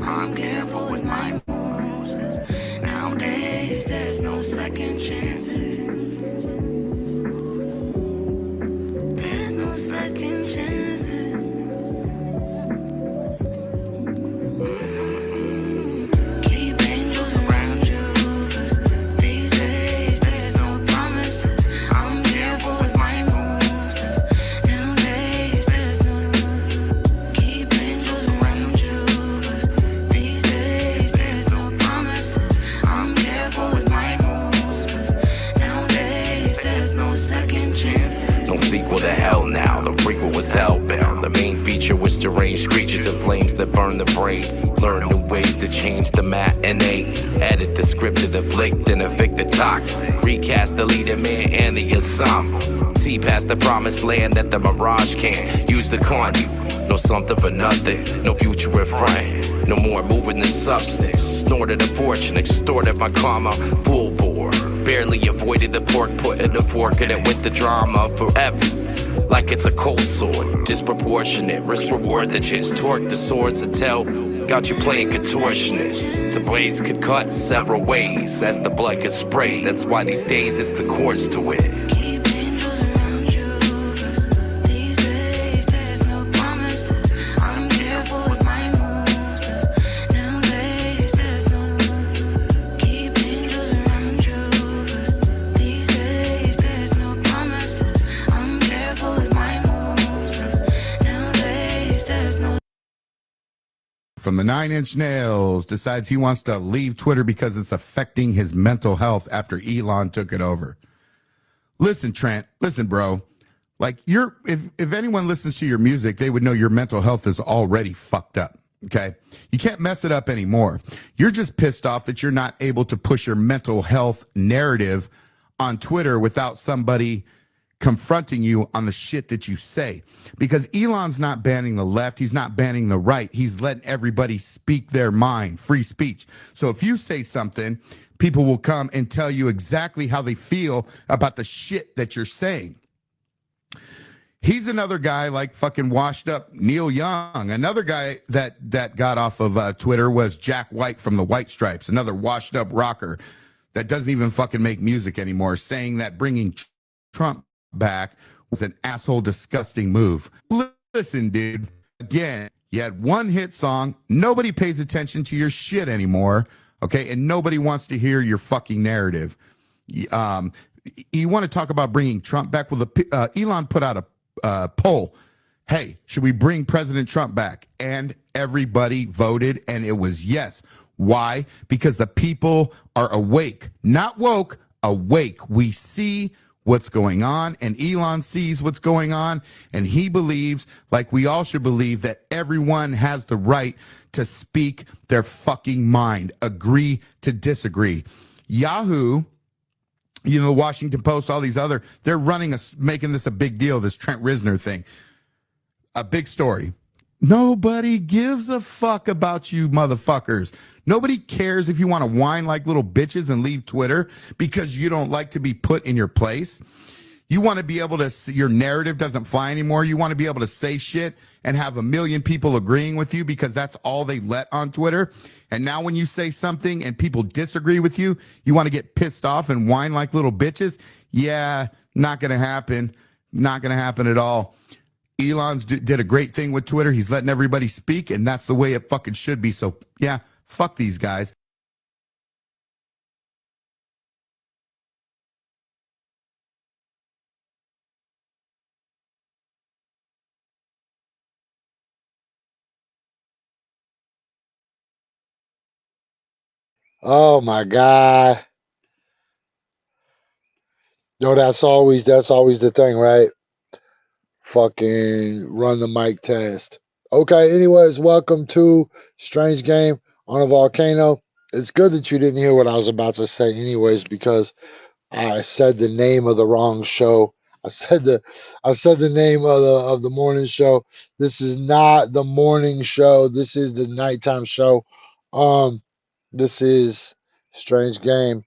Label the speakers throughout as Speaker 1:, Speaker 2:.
Speaker 1: I'm careful with my moves, 'cause nowadays there's no second chances. There's no second chances. Keep angels around you, 'cause these days there's no promises. I'm careful with my moves, 'cause nowadays there's no. Keep angels around you, 'cause these days there's no promises. I'm careful with my moves, 'cause nowadays there's no second chances.
Speaker 2: No sequel to hell now, the prequel was hellbound. The main feature was deranged creatures and flames that burn the brain. Learn new ways to change the matinee. Added the script to the flick, then evict the talk. Recast the leader man and the ensemble. See past the promised land that the mirage can't. Use the conduit, no something for nothing. No future in front, no more moving than substance. Snorted a fortune, extorted my karma, full bore. Barely avoided the pork, putting the fork in it with the drama forever. Like it's a cold sword, disproportionate. Risk reward that just torque the swords until got you playing contortionist. The blades could cut several ways as the blood gets sprayed. That's why these days it's the chords to it.
Speaker 1: Keep angels around you, 'cause these days there's no promises. I'm careful with my moves, 'cause nowadays there's no. Keep angels around you, 'cause these days there's no promises. I'm careful with my moves, 'cause nowadays there's no.
Speaker 3: From the 9 Inch Nails decides he wants to leave Twitter because it's affecting his mental health after Elon took it over. Listen, Trent, listen, bro. Like if anyone listens to your music, they would know your mental health is already fucked up. Okay. You can't mess it up anymore. You're just pissed off that you're not able to push your mental health narrative on Twitter without somebody confronting you on the shit that you say. Because Elon's not banning the left, he's not banning the right, he's letting everybody speak their mind, free speech. So if you say something, people will come and tell you exactly how they feel about the shit that you're saying. He's another guy like fucking washed up Neil Young. Another guy that got off of Twitter was Jack White from the White Stripes, another washed up rocker that doesn't even fucking make music anymore, saying that bringing Trump back was an asshole, disgusting move. Listen, dude, again, you had one hit song. Nobody pays attention to your shit anymore, okay? And nobody wants to hear your fucking narrative. You want to talk about bringing Trump back? Well, Elon put out a poll. Hey, should we bring President Trump back? And everybody voted, and it was yes. Why? Because the people are awake, not woke, awake. We see what's going on, and Elon sees what's going on, and he believes, like we all should believe, that everyone has the right to speak their fucking mind, agree to disagree. Yahoo, you know, the Washington Post, all these other, they're making this a big deal, this Trent Reznor thing. A big story. Nobody gives a fuck about you motherfuckers. Nobody cares if you want to whine like little bitches and leave Twitter because you don't like to be put in your place. You want to be able to see your narrative doesn't fly anymore. You want to be able to say shit and have 1 million people agreeing with you because that's all they let on Twitter. And now when you say something and people disagree with you, you want to get pissed off and whine like little bitches. Yeah, not going to happen. Not going to happen at all. Elon's did a great thing with Twitter. He's letting everybody speak, and that's the way it fucking should be. So, yeah, fuck these guys.
Speaker 4: Oh my God. No, that's always the thing, right? Fucking run the mic test. Okay, anyways, welcome to Strange Game on a Volcano. It's good that you didn't hear what I was about to say anyways, because I said the name of the wrong show. I said the name of the morning show. This is not the morning show. This is the nighttime show. Um this is Strange Game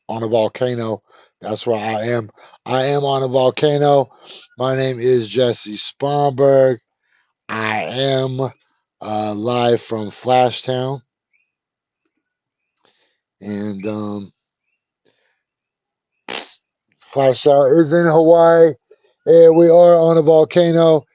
Speaker 4: on a volcano. That's where I am. I am on a volcano. My name is Jesse Sponberg. I am live from Flashtown. And Flashtown is in Hawaii. And we are on a volcano.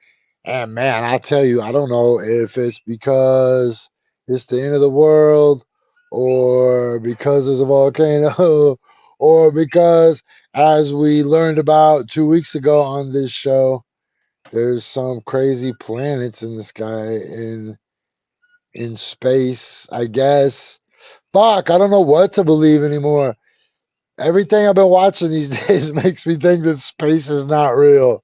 Speaker 4: And man, I tell you, I don't know if it's because it's the end of the world or because there's a volcano or because, as we learned about 2 weeks ago on this show, there's some crazy planets in the sky in space, I guess. Fuck, I don't know what to believe anymore. Everything I've been watching these days makes me think that space is not real.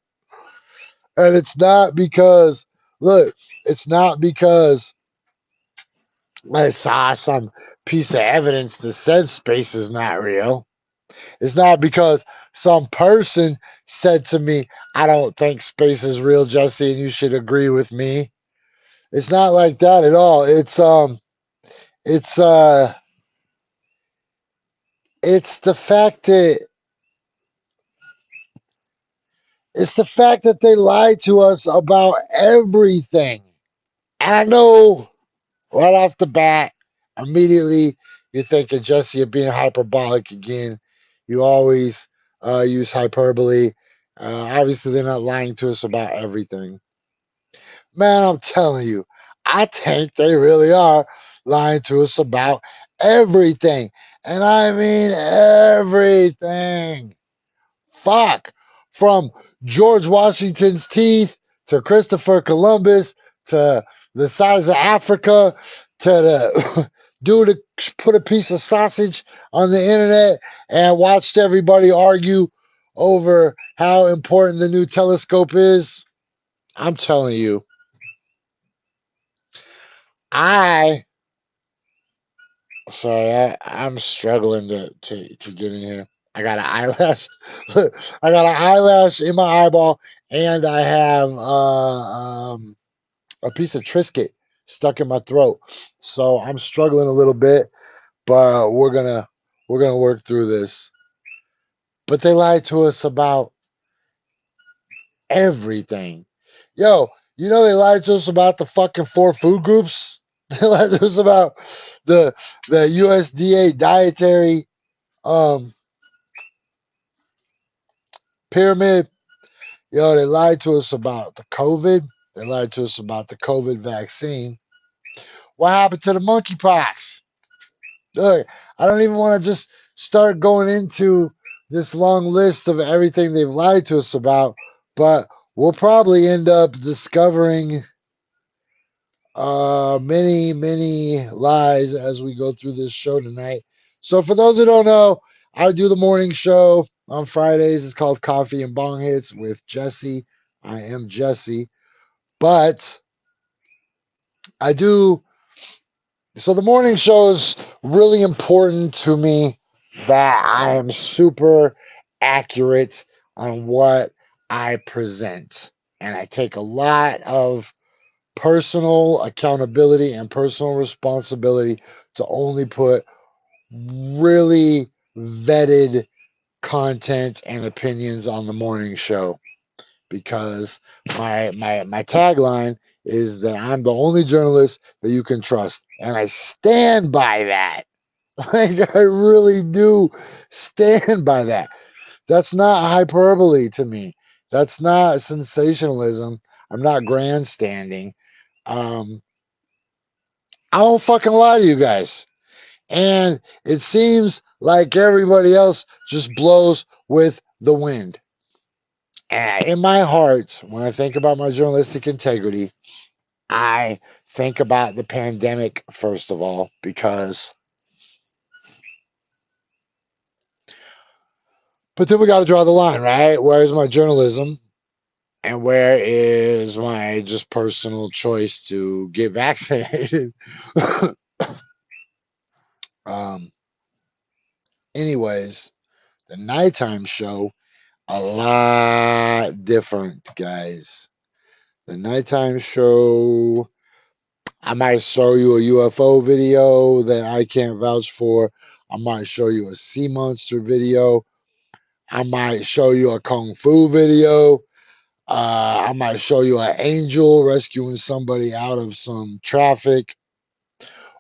Speaker 4: And it's not because, look, it's not because I saw some piece of evidence that said space is not real. It's not because some person said to me, I don't think space is real, Jesse, and you should agree with me. It's not like that at all. It's it's the fact that it's the fact that they lied to us about everything. And I know right off the bat, immediately you're thinking, Jesse, you're being hyperbolic again. You always use hyperbole. Obviously, they're not lying to us about everything. Man, I'm telling you, I think they really are lying to us about everything. And I mean everything. Fuck. From George Washington's teeth to Christopher Columbus to the size of Africa to the dude that put a piece of sausage on the internet and watched everybody argue over how important the new telescope is. I'm telling you, I sorry, I'm struggling to get in here. I got an eyelash. I got an eyelash in my eyeball, and I have a piece of Triscuit stuck in my throat. So I'm struggling a little bit, but we're gonna work through this. But they lied to us about everything. Yo, you know they lied to us about the fucking four food groups. They lied to us about the USDA dietary um pyramid. Yo, they lied to us about the COVID. They lied to us about the COVID vaccine. What happened to the monkeypox? Look, I don't even want to just start going into this long list of everything they've lied to us about, but we'll probably end up discovering many lies as we go through this show tonight. So, for those who don't know, I do the morning show on Fridays. It's called Coffee and Bong Hits with Jesse. I am Jesse, but I do. So, the morning show is really important to me that I am super accurate on what I present. And I take a lot of personal accountability and personal responsibility to only put really vetted content and opinions on the morning show because my tagline is that I'm the only journalist that you can trust, and I stand by that. Like I really do stand by that. That's not hyperbole to me. That's not sensationalism. I'm not grandstanding. Um, I don't fucking lie to you guys. And it seems like everybody else just blows with the wind. And in my heart, when I think about my journalistic integrity, I think about the pandemic first of all, because, but then we got to draw the line, right? Where's my journalism? And where is my just personal choice to get vaccinated? um, anyways, the nighttime show, a lot different, guys. The nighttime show, I might show you a UFO video that I can't vouch for. I might show you a sea monster video. I might show you a kung fu video. I might show you an angel rescuing somebody out of some traffic,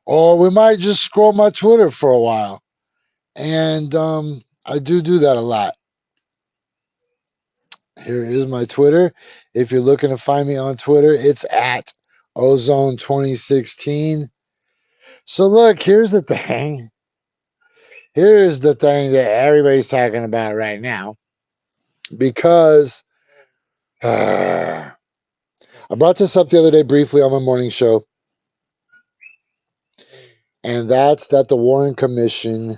Speaker 4: or we might just scroll my Twitter for a while. And I do that a lot. Here is my Twitter. If you're looking to find me on Twitter, it's at Ozone 2016. So look, here's the thing. Here's the thing that everybody's talking about right now. Because I brought this up the other day briefly on my morning show. And that's that the Warren Commission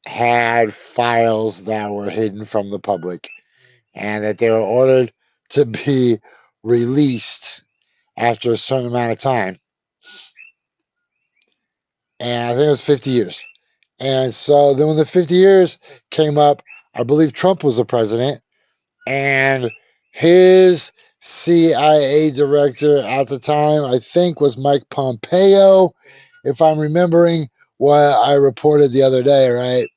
Speaker 4: had files that were hidden from the public and that they were ordered to be released after a certain amount of time. And I think it was 50 years. And so then when the 50 years came up, I believe Trump was the president, and his CIA director at the time, I think, was Mike Pompeo, if I'm remembering what I reported the other day, right?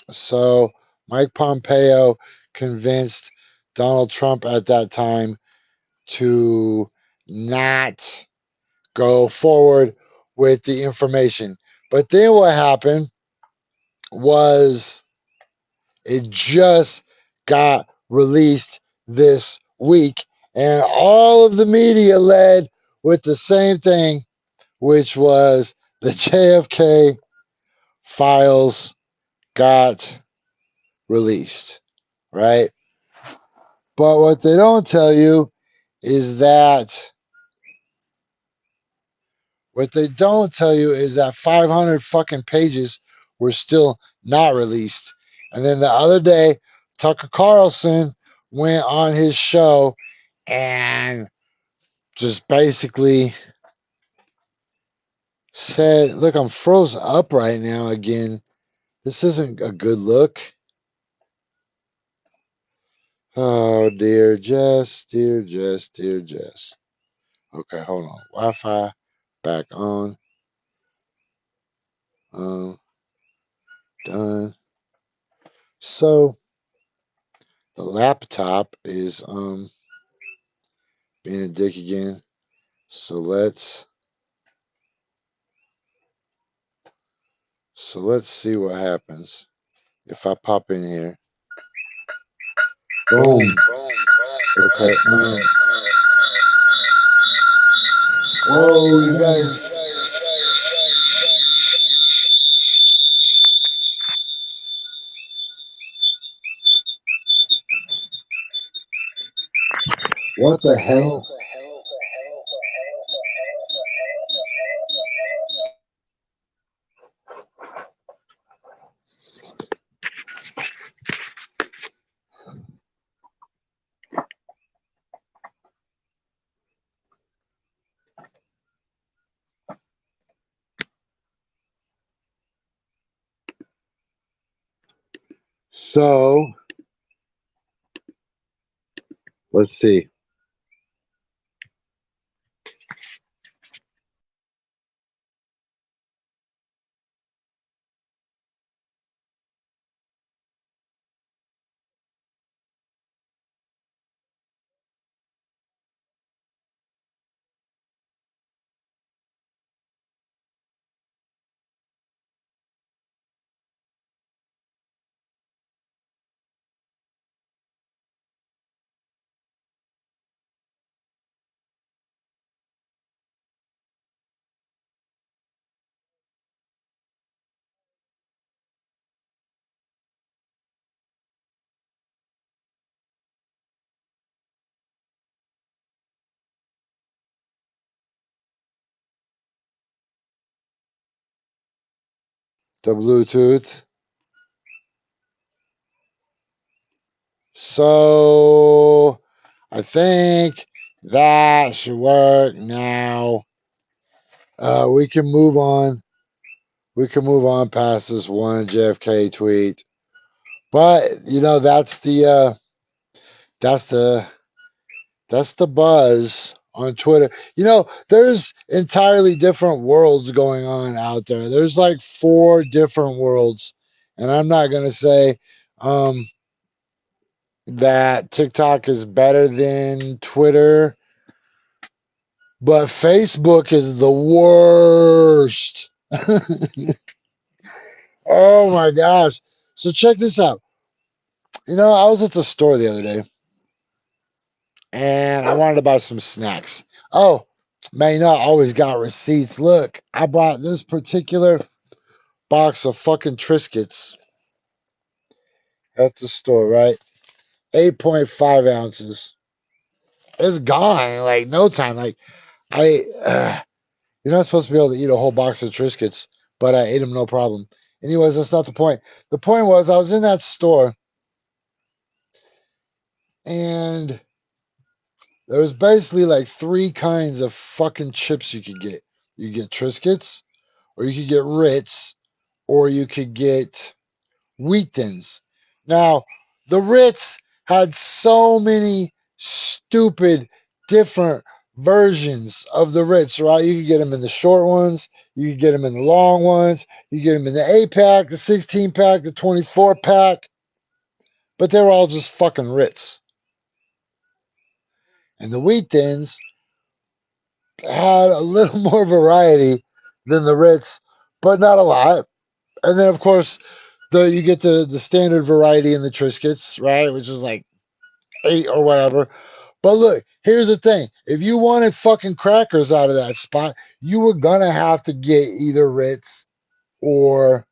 Speaker 4: So Mike Pompeo convinced Donald Trump at that time to not go forward with the information. But then what happened was it just got released this week, and all of the media led with the same thing, which was the JFK files got released, right? But what they don't tell you is that 500 fucking pages were still not released. And then the other day, Tucker Carlson went on his show and just basically said, look, I'm froze up right now again. This isn't a good look. Oh, dear Jess. Okay, hold on. Wi-Fi back on. Done. So the laptop is being a dick again. So let's see what happens if I pop in here. Boom. Okay. Whoa, you guys. What the hell? So let's see. The Bluetooth. So I think that should work now. We can move on. We can move on past this one JFK tweet. But you know, that's the buzz on Twitter. You know, there's entirely different worlds going on out there. There's like four different worlds, and I'm not gonna say um, that TikTok is better than Twitter, but Facebook is the worst. Oh my gosh! So check this out. You know, I was at the store the other day and I wanted to buy some snacks. Oh, man, you know, I always got receipts. Look, I bought this particular box of fucking Triscuits at the store, right? 8.5 ounces. It's gone in like no time. Like, you're not supposed to be able to eat a whole box of Triscuits, but I ate them no problem. Anyways, that's not the point. The point was, I was in that store and there was basically like three kinds of fucking chips you could get. You could get Triscuits, or you could get Ritz, or you could get Wheat Thins. Now, the Ritz had so many stupid different versions of the Ritz, right? You could get them in the short ones, you could get them in the long ones, you could get them in the 8 pack, the 16 pack, the 24 pack, but they were all just fucking Ritz. And the Wheat Thins had a little more variety than the Ritz, but not a lot. And then, of course, you get the standard variety in the Triscuits, right? Which is like 8 or whatever. But look, here's the thing. If you wanted fucking crackers out of that spot, you were going to have to get either Ritz or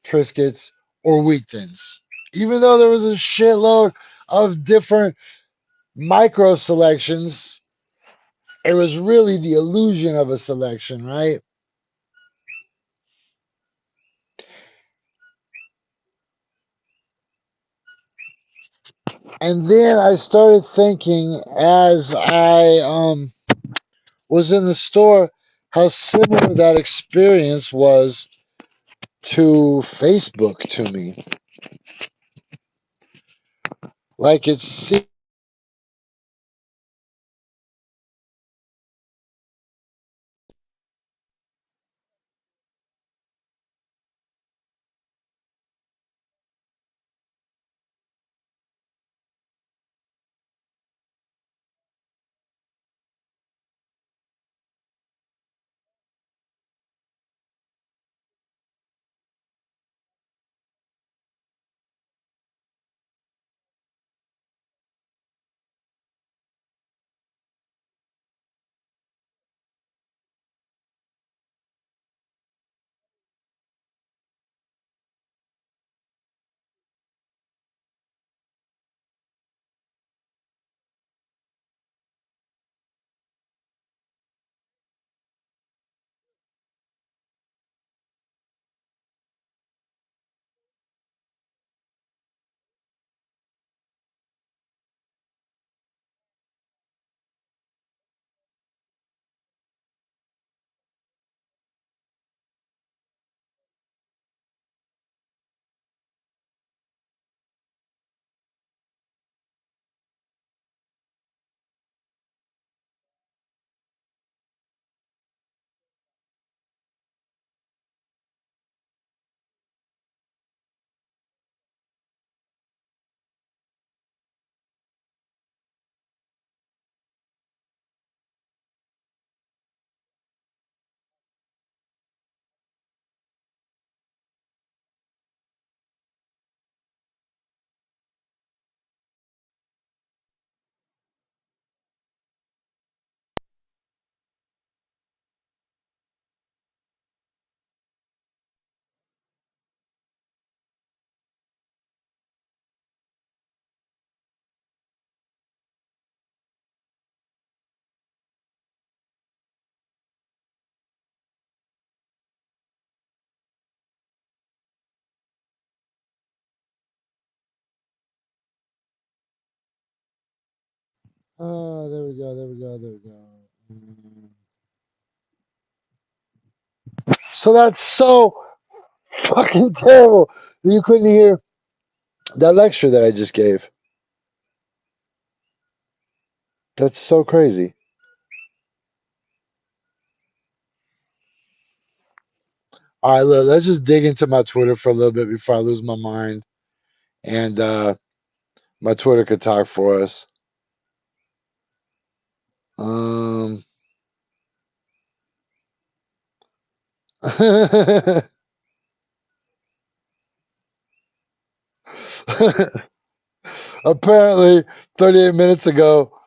Speaker 4: Triscuits or Wheat Thins. Even though there was a shitload of different micro selections, it was really the illusion of a selection, right? And then I started thinking as I was in the store how similar that experience was to Facebook to me. Like it's there we go, there we go, there we go. So that's so fucking terrible that you couldn't hear that lecture that I just gave. That's so crazy. All right, look, let's just dig into my Twitter for a little bit before I lose my mind. And my Twitter could talk for us. Um, apparently, 38 minutes ago,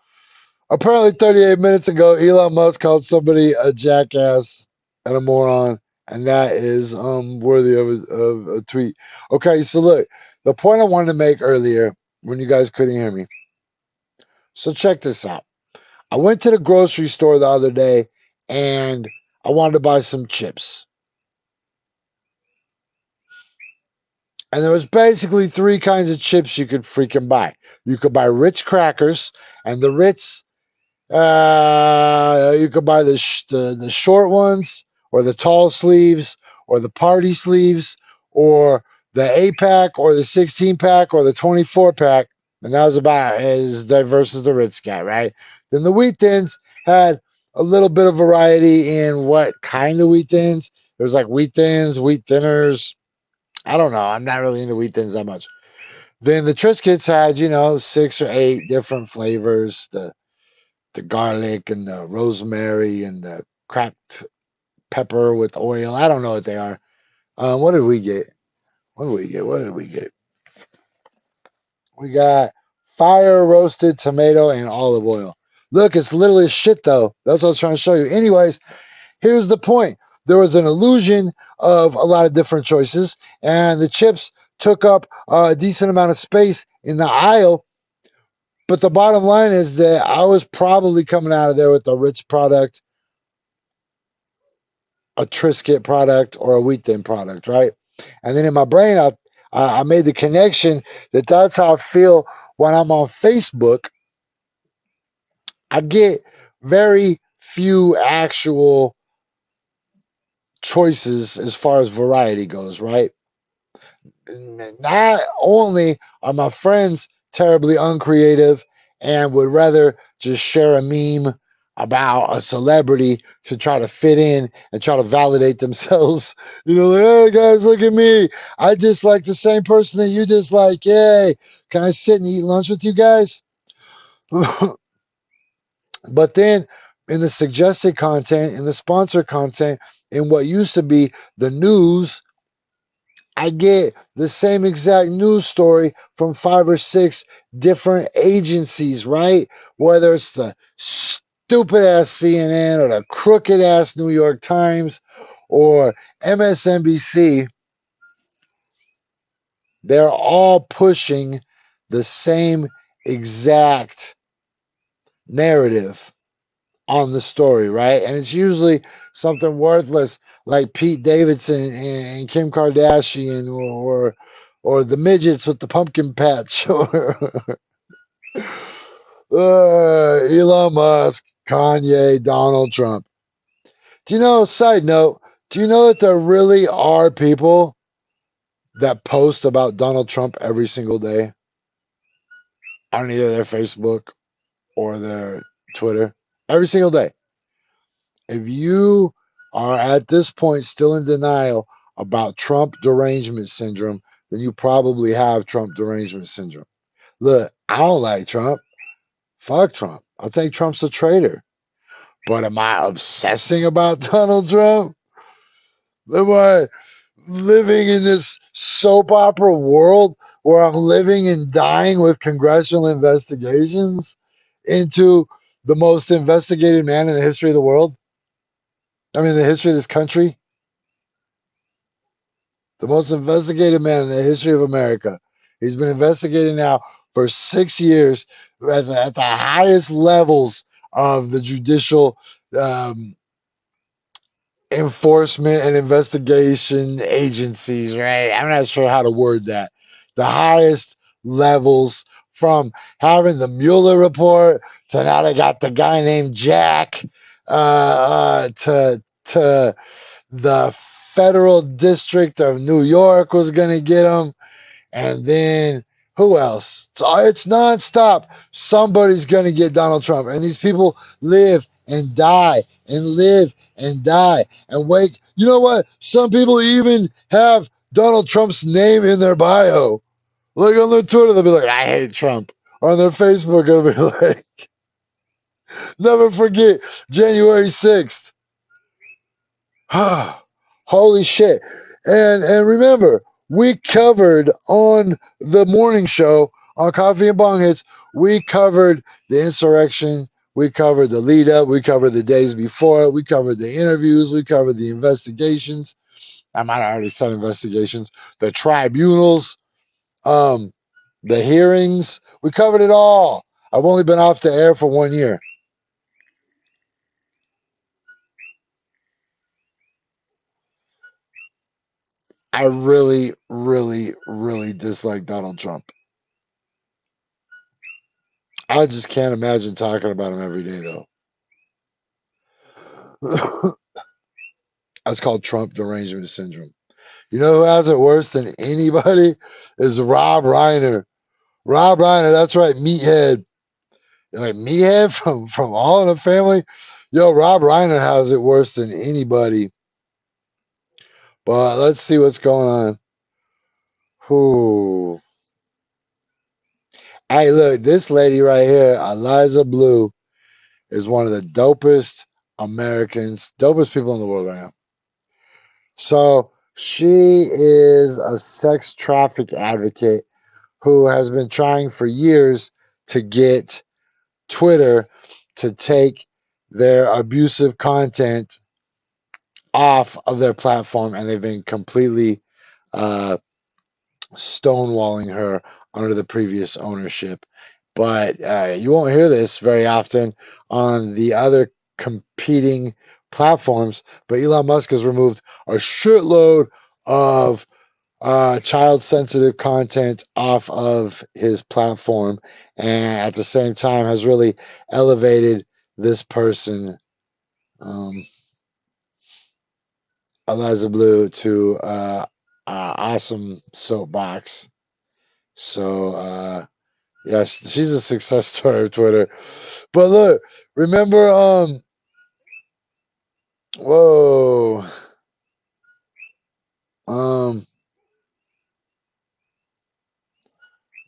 Speaker 4: apparently 38 minutes ago, Elon Musk called somebody a jackass and a moron, and that is worthy of a tweet. Okay, so look, the point I wanted to make earlier when you guys couldn't hear me. So check this out. I went to the grocery store the other day and I wanted to buy some chips. And there was basically three kinds of chips you could freaking buy. You could buy Ritz crackers, and the Ritz, you could buy the short ones, or the tall sleeves, or the party sleeves, or the 8 pack, or the 16 pack, or the 24 pack. And that was about as diverse as the Ritz got, right? Then the wheat thins had a little bit of variety in what kind of wheat thins. There's like wheat thins, wheat thinners. I don't know. I'm not really into wheat thins that much. Then the Triscuits had, 6 or 8 different flavors: the garlic and the rosemary and the cracked pepper with oil. I don't know what they are. What did we get? What did we get? What did we get? We got fire roasted tomato and olive oil. Look, it's literally shit though. That's what I was trying to show you. Anyways, here's the point. There was an illusion of a lot of different choices, and the chips took up a decent amount of space in the aisle. But the bottom line is that I was probably coming out of there with a Ritz product, a Triscuit product, or a wheat thin product, right? And then in my brain, I made the connection that that's how I feel when I'm on Facebook. I get very few actual choices as far as variety goes, right? Not only are my friends terribly uncreative and would rather just share a meme about a celebrity to try to fit in and try to validate themselves. Like, hey guys, look at me. I dislike the same person that you dislike. Yay. Can I sit and eat lunch with you guys? But then in the suggested content, in the sponsored content, in what used to be the news, I get the same exact news story from 5 or 6 different agencies, right? Whether it's the stupid ass CNN or the crooked ass New York Times or MSNBC, they're all pushing the same exact narrative on the story, right? And it's usually something worthless like Pete Davidson and Kim Kardashian or the midgets with the pumpkin patch or Elon Musk, Kanye, Donald Trump. Side note, do you know that there really are people that post about Donald Trump every single day on either their Facebook or their Twitter? Every single day. If you are at this point still in denial about Trump derangement syndrome, then you probably have Trump derangement syndrome. Look, I don't like Trump. Fuck Trump. I think Trump's a traitor. But am I obsessing about Donald Trump? Am I living in this soap opera world where I'm living and dying with congressional investigations into the most investigated man in the history of the world? I mean, the history of this country? The most investigated man in the history of America. He's been investigated now for 6 years at the highest levels of the judicial enforcement and investigation agencies, right? I'm not sure how to word that. The highest levels, from having the Mueller report to now they got the guy named Jack, to the federal district of New York was going to get him. And then who else? So it's nonstop. Somebody's going to get Donald Trump. And these people live and die and live and die and wake. You know what? Some people even have Donald Trump's name in their bio. Like on their Twitter, they'll be like, I hate Trump. Or on their Facebook, they'll be like, never forget January 6th. Holy shit. And remember, we covered on the morning show on Coffee and Bong Hits, we covered the insurrection, we covered the lead up, we covered the days before, we covered the interviews, we covered the investigations. I might have already said investigations, the tribunals, um, the hearings. We covered it all. I've only been off the air for 1 year. I really, really, really dislike Donald Trump. I just can't imagine talking about him every day, though. That's called Trump derangement syndrome. You know who has it worse than anybody? Is Rob Reiner. Rob Reiner, that's right, Meathead. Like Meathead from All in the Family. Yo, Rob Reiner has it worse than anybody. But let's see what's going on. Whew. Hey, look, this lady right here, Eliza Blue, is one of the dopest Americans, dopest people in the world right now. So she is a sex traffic advocate who has been trying for years to get Twitter to take their abusive content off of their platform, and they've been completely uh, stonewalling her under the previous ownership. But you won't hear this very often on the other competing platforms. But Elon Musk has removed a shitload of child sensitive content off of his platform, and at the same time has really elevated this person, Eliza Blue, to awesome soapbox. So yeah, she's a success story of Twitter. But look, remember, whoa, um,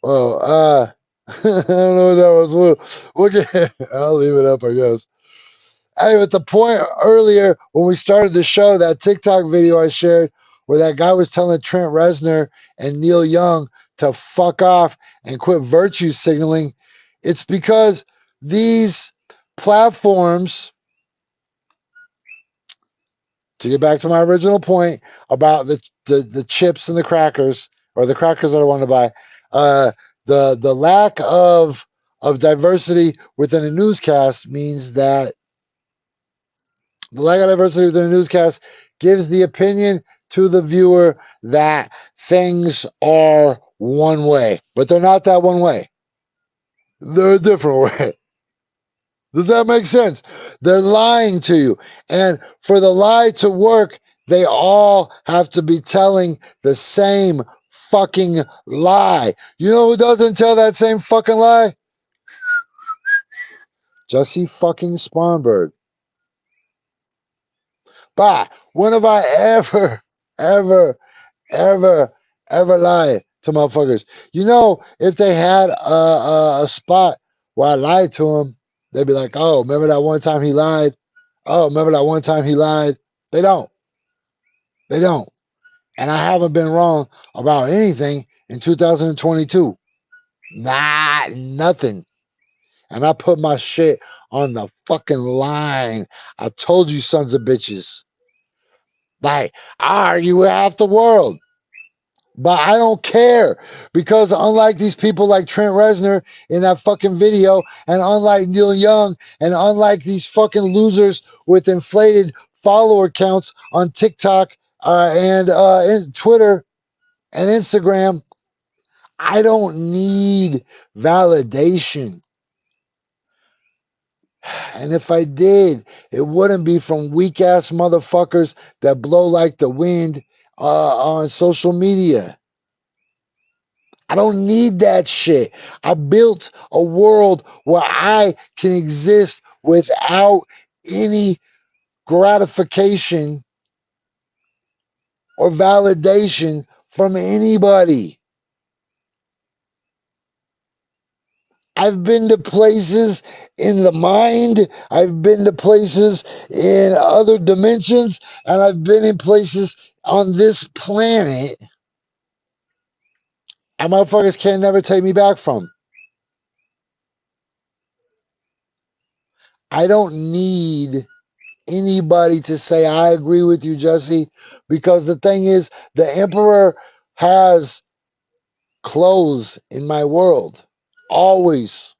Speaker 4: whoa, I don't know what that was. We'll get, I'll leave it up, I guess. Hey, at the point earlier when we started the show, that TikTok video I shared where that guy was telling Trent Reznor and Neil Young to fuck off and quit virtue signaling, it's because these platforms, to get back to my original point about the chips and the crackers, or the crackers that I wanted to buy, the lack of diversity within a newscast means that the lack of diversity within a newscast gives the opinion to the viewer that things are one way, but they're not that one way. They're a different way. Does that make sense? They're lying to you. And for the lie to work, they all have to be telling the same fucking lie. You know who doesn't tell that same fucking lie? Jesse fucking Sponberg. Bah, when have I ever, ever, ever lied to motherfuckers? You know, if they had a spot where I lied to them, they'd be like, oh, remember that one time he lied? Oh, remember that one time he lied? They don't. They don't. And I haven't been wrong about anything in 2022. Nah, nothing. And I put my shit on the fucking line. I told you, sons of bitches. Like, I argue with half the world. But I don't care, because unlike these people like Trent Reznor in that fucking video, and unlike Neil Young, and unlike these fucking losers with inflated follower counts on TikTok and Twitter and Instagram, I don't need validation. And if I did, it wouldn't be from weak ass motherfuckers that blow like the wind on social media. I don't need that shit. I built a world where I can exist without any gratification or validation from anybody. I've been to places in the mind, I've been to places in other dimensions, and I've been in places on this planet and motherfuckers can never take me back from. I don't need anybody to say I agree with you, Jesse, because the thing is, the emperor has clothes in my world. Always.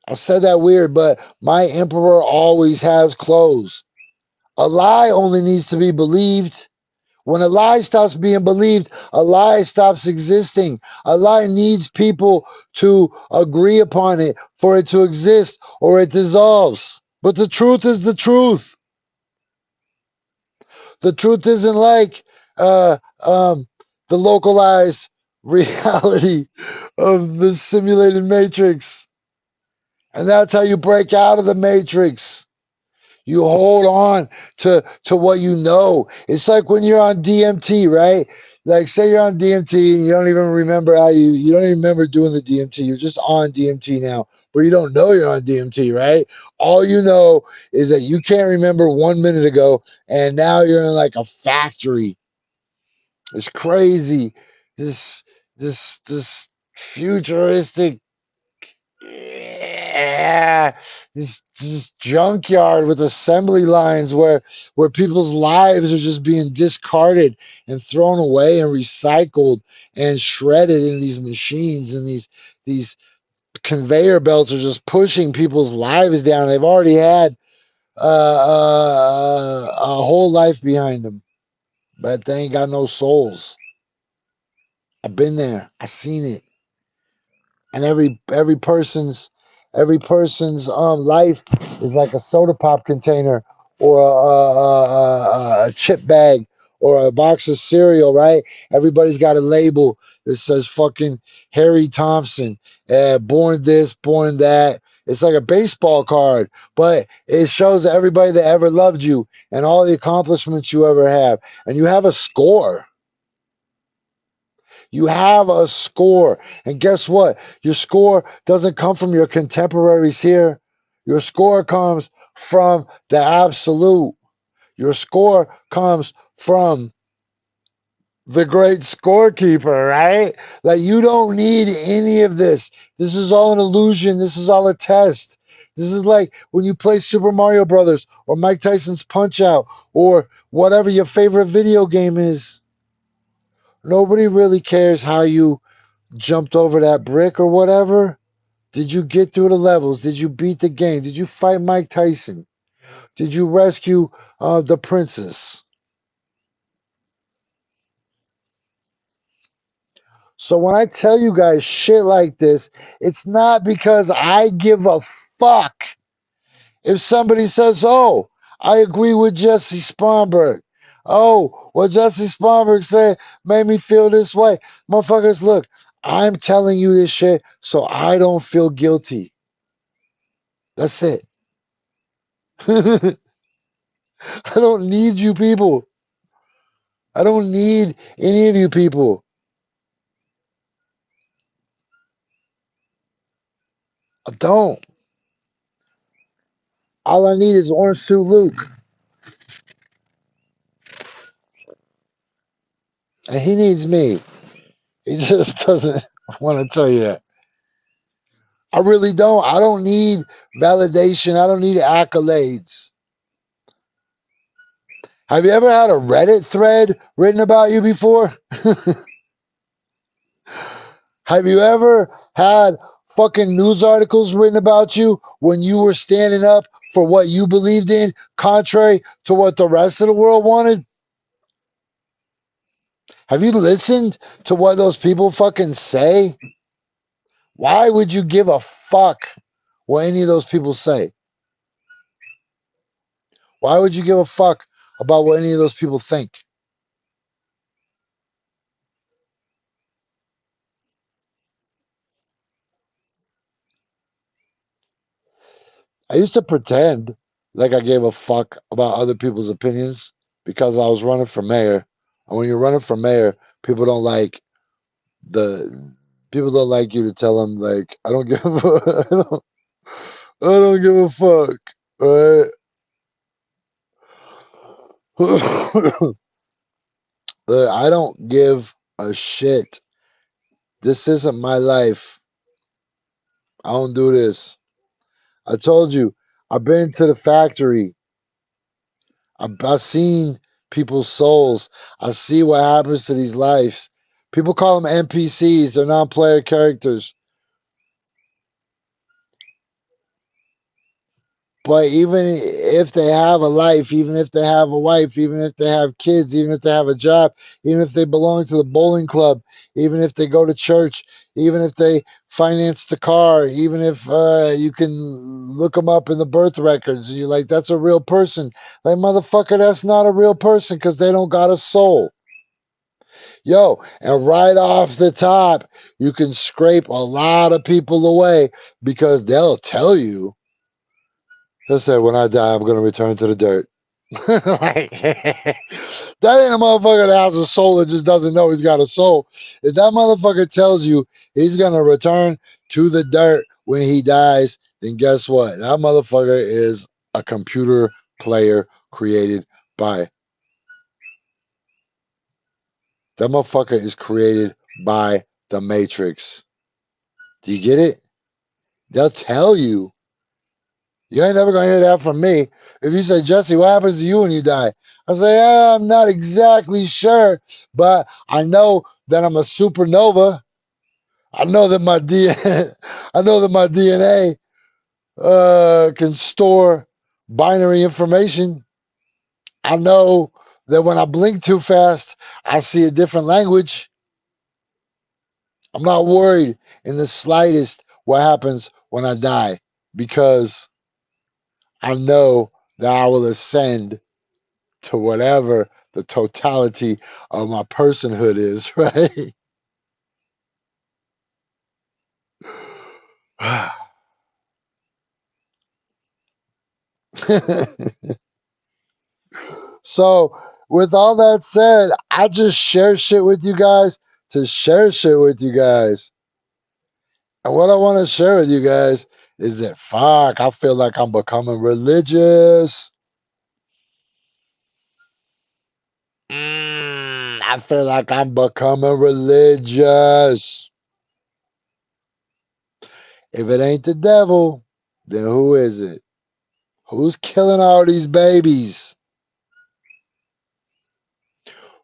Speaker 4: I said that weird, but my emperor always has clothes. A lie only needs to be believed. When a lie stops being believed, a lie stops existing. A lie needs people to agree upon it for it to exist, or it dissolves. But the truth is the truth. The truth isn't like uh, um, the localized reality of the simulated matrix. And that's how you break out of the matrix. You hold on to what you know. It's like when you're on DMT, right? Like say you're on DMT and you don't even remember how you don't even remember doing the DMT. You're just on DMT now, but you don't know you're on DMT, right? All you know is that you can't remember 1 minute ago, and now you're in like a factory. It's crazy. This this futuristic, yeah, this junkyard with assembly lines where people's lives are just being discarded and thrown away and recycled and shredded in these machines, and these conveyor belts are just pushing people's lives down. They've already had a whole life behind them, but they ain't got no souls. I've been there. I seen it. And every person's life is like a soda pop container or a chip bag or a box of cereal, right? Everybody's got a label that says fucking Harry Thompson, born this, born that. It's like a baseball card, but it shows everybody that ever loved you and all the accomplishments you ever have, and you have a score. You have a score. And guess what? Your score doesn't come from your contemporaries here. Your score comes from the absolute. Your score comes from the great scorekeeper, right? Like, you don't need any of this. This is all an illusion. This is all a test. This is like when you play Super Mario Brothers or Mike Tyson's Punch Out or whatever your favorite video game is. Nobody really cares how you jumped over that brick or whatever? Did you get through the levels? Did you beat the game? Did you fight Mike Tyson? Did you rescue the princess? So when I tell you guys shit like this, it's not because I give a fuck if somebody says, oh, I agree with Jesse Sponberg. Oh, what Jesse Sponberg said made me feel this way. Motherfuckers, look, I'm telling you this shit so I don't feel guilty. That's it. I don't need you people. I don't need any of you people. I don't. All I need is Orange Suit Luke. And he needs me. He just doesn't want to tell you that. I really don't. I don't need validation. I don't need accolades. Have you ever had a Reddit thread written about you before? Have you ever had fucking news articles written about you when you were standing up for what you believed in, contrary to what the rest of the world wanted? Have you listened to what those people fucking say? Why would you give a fuck what any of those people say? Why would you give a fuck about what any of those people think? I used to pretend like I gave a fuck about other people's opinions because I was running for mayor. And when you're running for mayor, people don't like the people don't like you to tell them like I don't give I don't give a fuck. Right? I don't give a shit. This isn't my life. I don't do this. I told you, I've been to the factory. I've seen people's souls. I see what happens to these lives. People call them NPCs, they're non player characters. But even if they have a life, even if they have a wife, even if they have kids, even if they have a job, even if they belong to the bowling club, even if they go to church, even if they finance the car, even if you can look them up in the birth records and you're like, that's a real person. Like, motherfucker, that's not a real person because they don't got a soul. Yo, and right off the top, you can scrape a lot of people away because they'll tell you. He'll say, when I die, I'm going to return to the dirt. Like, that ain't a motherfucker that has a soul that just doesn't know he's got a soul. If that motherfucker tells you he's going to return to the dirt when he dies, then guess what? That motherfucker is a computer player created by. That motherfucker is created by the Matrix. Do you get it? They'll tell you. You ain't never gonna hear that from me. If you say, Jesse, what happens to you when you die? I say, I'm not exactly sure, but I know that I'm a supernova. I know that my DNA, I know that my DNA can store binary information. I know that when I blink too fast, I see a different language. I'm not worried in the slightest what happens when I die because I know that I will ascend to whatever the totality of my personhood is, right? So, with all that said, I just share shit with you guys to share shit with you guys. And what I want to share with you guys is that fuck, I feel like I'm becoming religious. I feel like I'm becoming religious. If it ain't the devil, then who is it? Who's killing all these babies?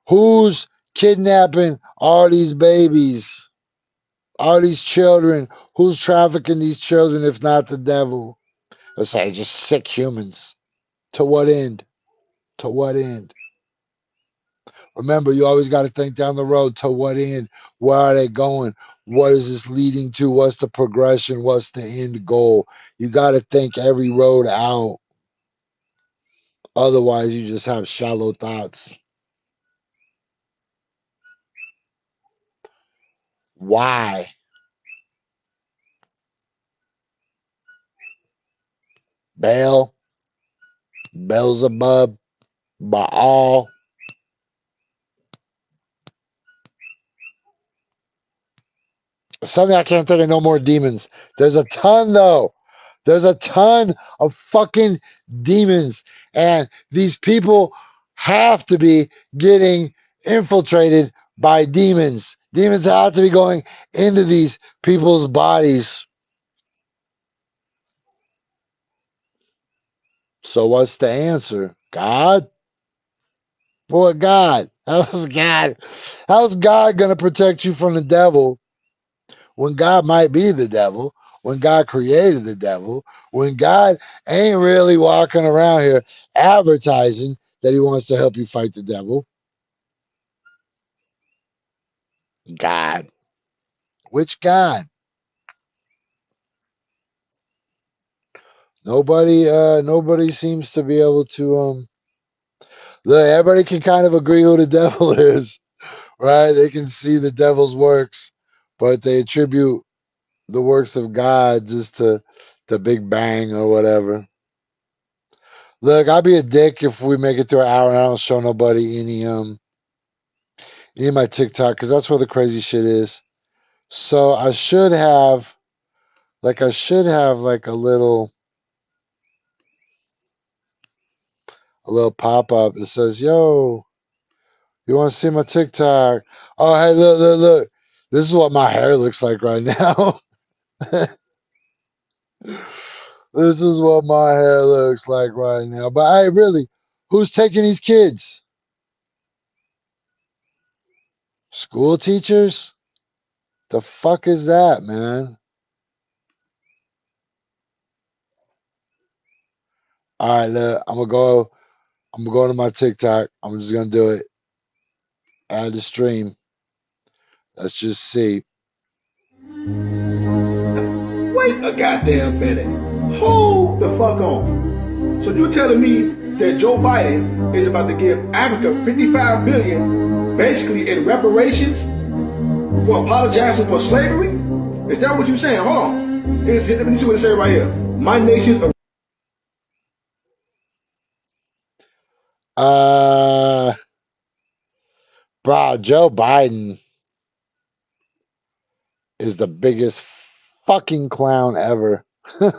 Speaker 4: Who's kidnapping all these babies? All these children? Who's trafficking these children if not the devil? Let's say just sick humans. To what end? To what end? Remember, you always got to think down the road. To what end? Where are they going? What is this leading to? What's the progression? What's the end goal? You got to think every road out. Otherwise, you just have shallow thoughts. Why? Baal, Beelzebub, Baal. Suddenly I can't think of no more demons. There's a ton though. There's a ton of fucking demons. And these people have to be getting infiltrated by demons. Demons have to be going into these people's bodies. So what's the answer? God? What God? How's God? How's God gonna protect you from the devil when God might be the devil, when God created the devil, when God ain't really walking around here advertising that he wants to help you fight the devil? God. Which God? Nobody seems to be able to look, everybody can kind of agree who the devil is, right? They can see the devil's works, but they attribute the works of God just to the Big Bang or whatever. Look, I'd be a dick if we make it through an hour and I don't show nobody any of my TikTok because that's where the crazy shit is. So I should have like a little pop up that says, "Yo, you want to see my TikTok? Oh, hey, look. This is what my hair looks like right now. This is what my hair looks like right now. But hey, really, who's taking these kids? School teachers? The fuck is that, man? All right, look, I'm gonna go to my TikTok. I'm just gonna do it. Add the stream. Let's just see.
Speaker 5: Wait a goddamn minute. Hold the fuck on. So you're telling me that Joe Biden is about to give Africa 55 billion basically in reparations for apologizing for slavery? Is that what you're saying? Hold on. Let me see what it says right here. My nation's
Speaker 4: Bro, Joe Biden is the biggest fucking clown ever. Look,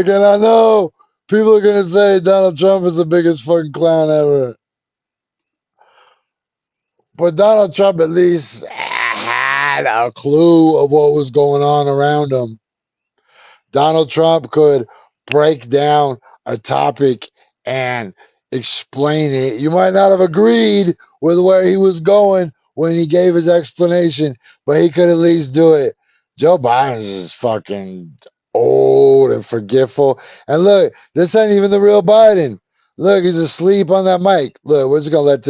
Speaker 4: and I know people are gonna say Donald Trump is the biggest fucking clown ever. But Donald Trump at least had a clue of what was going on around him. Donald Trump could break down a topic and explain it. You might not have agreed with where he was going when he gave his explanation, but he could at least do it. Joe Biden is fucking old and forgetful. And look, this ain't even the real Biden. Look, he's asleep on that mic. Look, we're just gonna let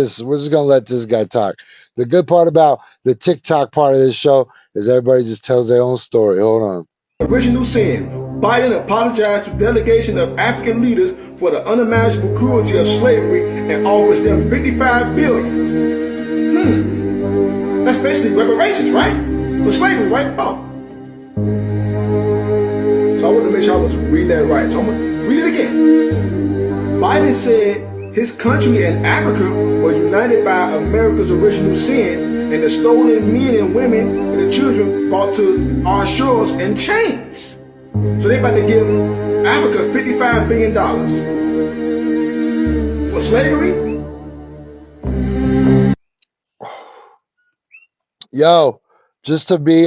Speaker 4: this guy talk. The good part about the TikTok part of this show is everybody just tells their own story. Hold on.
Speaker 5: original sin. Biden apologized to delegation of African leaders for the unimaginable cruelty of slavery and offers them 55 billion. That's basically reparations, right? For slavery, right? Oh. So I want to make sure I was reading that right. So I'm going to read it again. Biden said his country and Africa were united by America's original sin and the stolen men and women and the children brought to our shores in chains. So they're about to give Africa $55 billion for slavery.
Speaker 4: Yo, just to be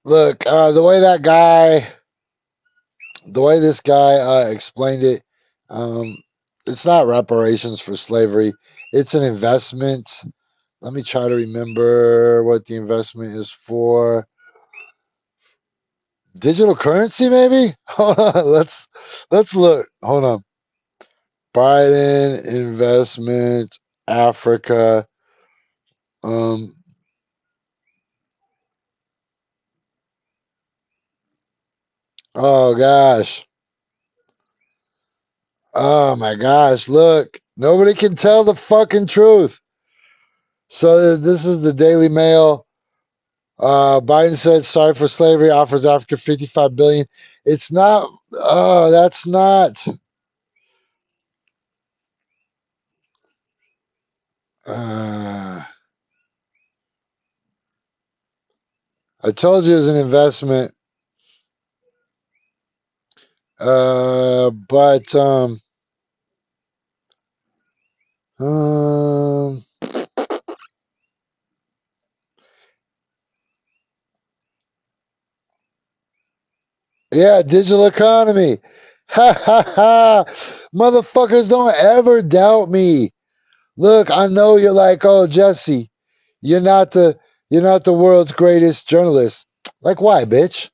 Speaker 4: look, the way this guy explained it, it's not reparations for slavery. It's an investment. Let me try to remember what the investment is for. Digital currency, maybe? Hold on, let's look. Hold on. Biden investment, Africa. Um, oh gosh. Oh my gosh, look. Nobody can tell the fucking truth. So this is the Daily Mail. Biden said sorry for slavery, offers Africa 55 billion. It's not that's not I told you it's an investment. But um yeah, digital economy. Ha ha ha. Motherfuckers don't ever doubt me. Look, I know you're like, "Oh, Jesse, you're not the world's greatest journalist." Like why, bitch?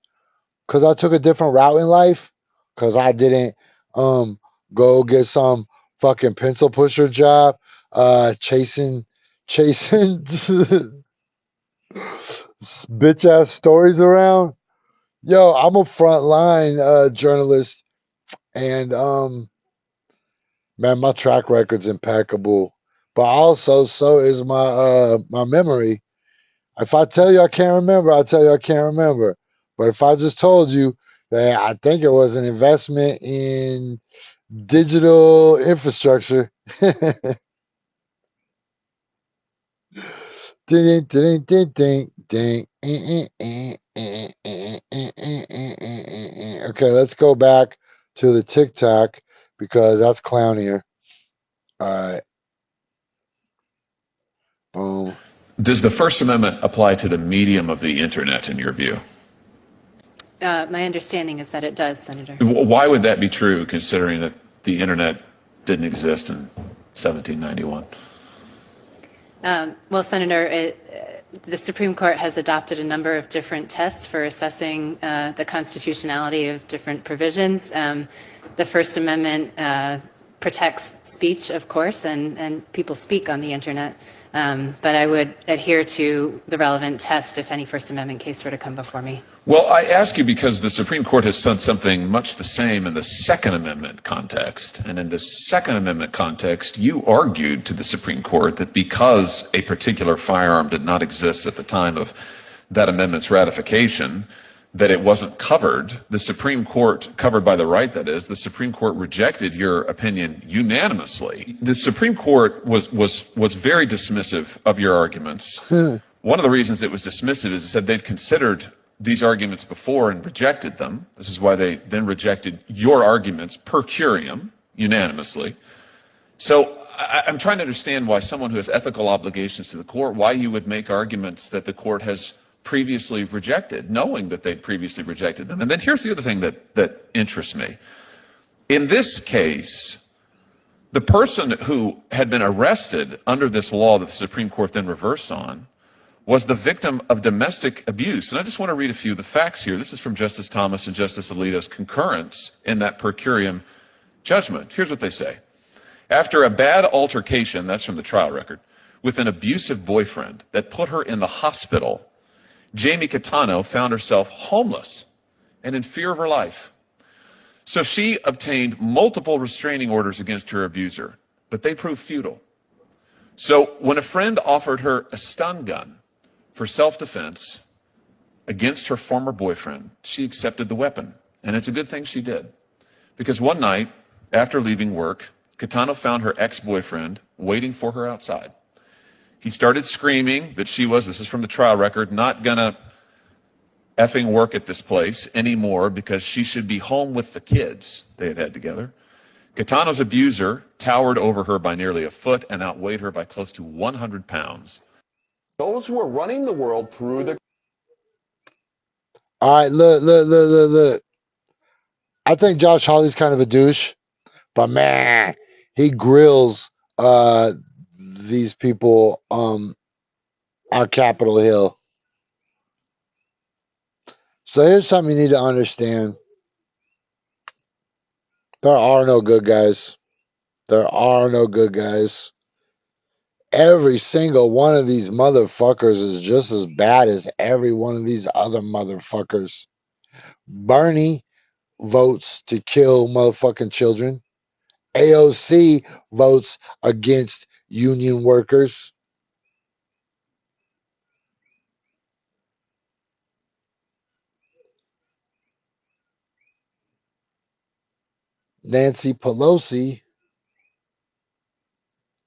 Speaker 4: Cuz I took a different route in life? Cuz I didn't go get some fucking pencil pusher job chasing bitch ass stories around. Yo, I'm a frontline journalist, and man, my track record's impeccable. But also, so is my memory. If I tell you I can't remember, I'll tell you I can't remember. But if I just told you, I think it was an investment in digital infrastructure. Ding, ding, ding, ding, ding. Okay, let's go back to the TikTok because that's clownier. All right. Boom.
Speaker 6: Does the First Amendment apply to the medium of the internet, in your view?
Speaker 7: My understanding is that it does, Senator.
Speaker 6: Why would that be true, considering that the internet didn't exist in 1791?
Speaker 7: Well, Senator, the Supreme Court has adopted a number of different tests for assessing the constitutionality of different provisions. The First Amendment protects speech, of course, and people speak on the internet. But I would adhere to the relevant test if any First Amendment case were to come before me.
Speaker 6: Well, I ask you because the Supreme Court has said something much the same in the Second Amendment context. And in the Second Amendment context, you argued to the Supreme Court that because a particular firearm did not exist at the time of that amendment's ratification, that it wasn't covered. The Supreme Court, covered by the right, that is, the Supreme Court rejected your opinion unanimously. The Supreme Court was very dismissive of your arguments. One of the reasons it was dismissive is it said they've considered these arguments before and rejected them. This is why they then rejected your arguments per curiam, unanimously. So I'm trying to understand why someone who has ethical obligations to the court, why you would make arguments that the court has previously rejected, knowing that they'd previously rejected them. And then here's the other thing that interests me. In this case, the person who had been arrested under this law that the Supreme Court then reversed on was the victim of domestic abuse. And I just want to read a few of the facts here. This is from Justice Thomas and Justice Alito's concurrence in that per curiam judgment. Here's what they say. After a bad altercation, that's from the trial record, with an abusive boyfriend that put her in the hospital, Jamie Catano found herself homeless and in fear of her life. So she obtained multiple restraining orders against her abuser, but they proved futile. So when a friend offered her a stun gun for self-defense against her former boyfriend, she accepted the weapon. And it's a good thing she did. Because one night, after leaving work, Catano found her ex-boyfriend waiting for her outside. He started screaming that she was, this is from the trial record, not gonna effing work at this place anymore because she should be home with the kids they had had together. Catano's abuser towered over her by nearly a foot and outweighed her by close to 100 pounds.
Speaker 8: Those who are running the world through the...
Speaker 4: All right, look. I think Josh Hawley's kind of a douche, but man, he grills these people on Capitol Hill. So here's something you need to understand. There are no good guys. There are no good guys. Every single one of these motherfuckers is just as bad as every one of these other motherfuckers. Bernie votes to kill motherfucking children. AOC votes against union workers. Nancy Pelosi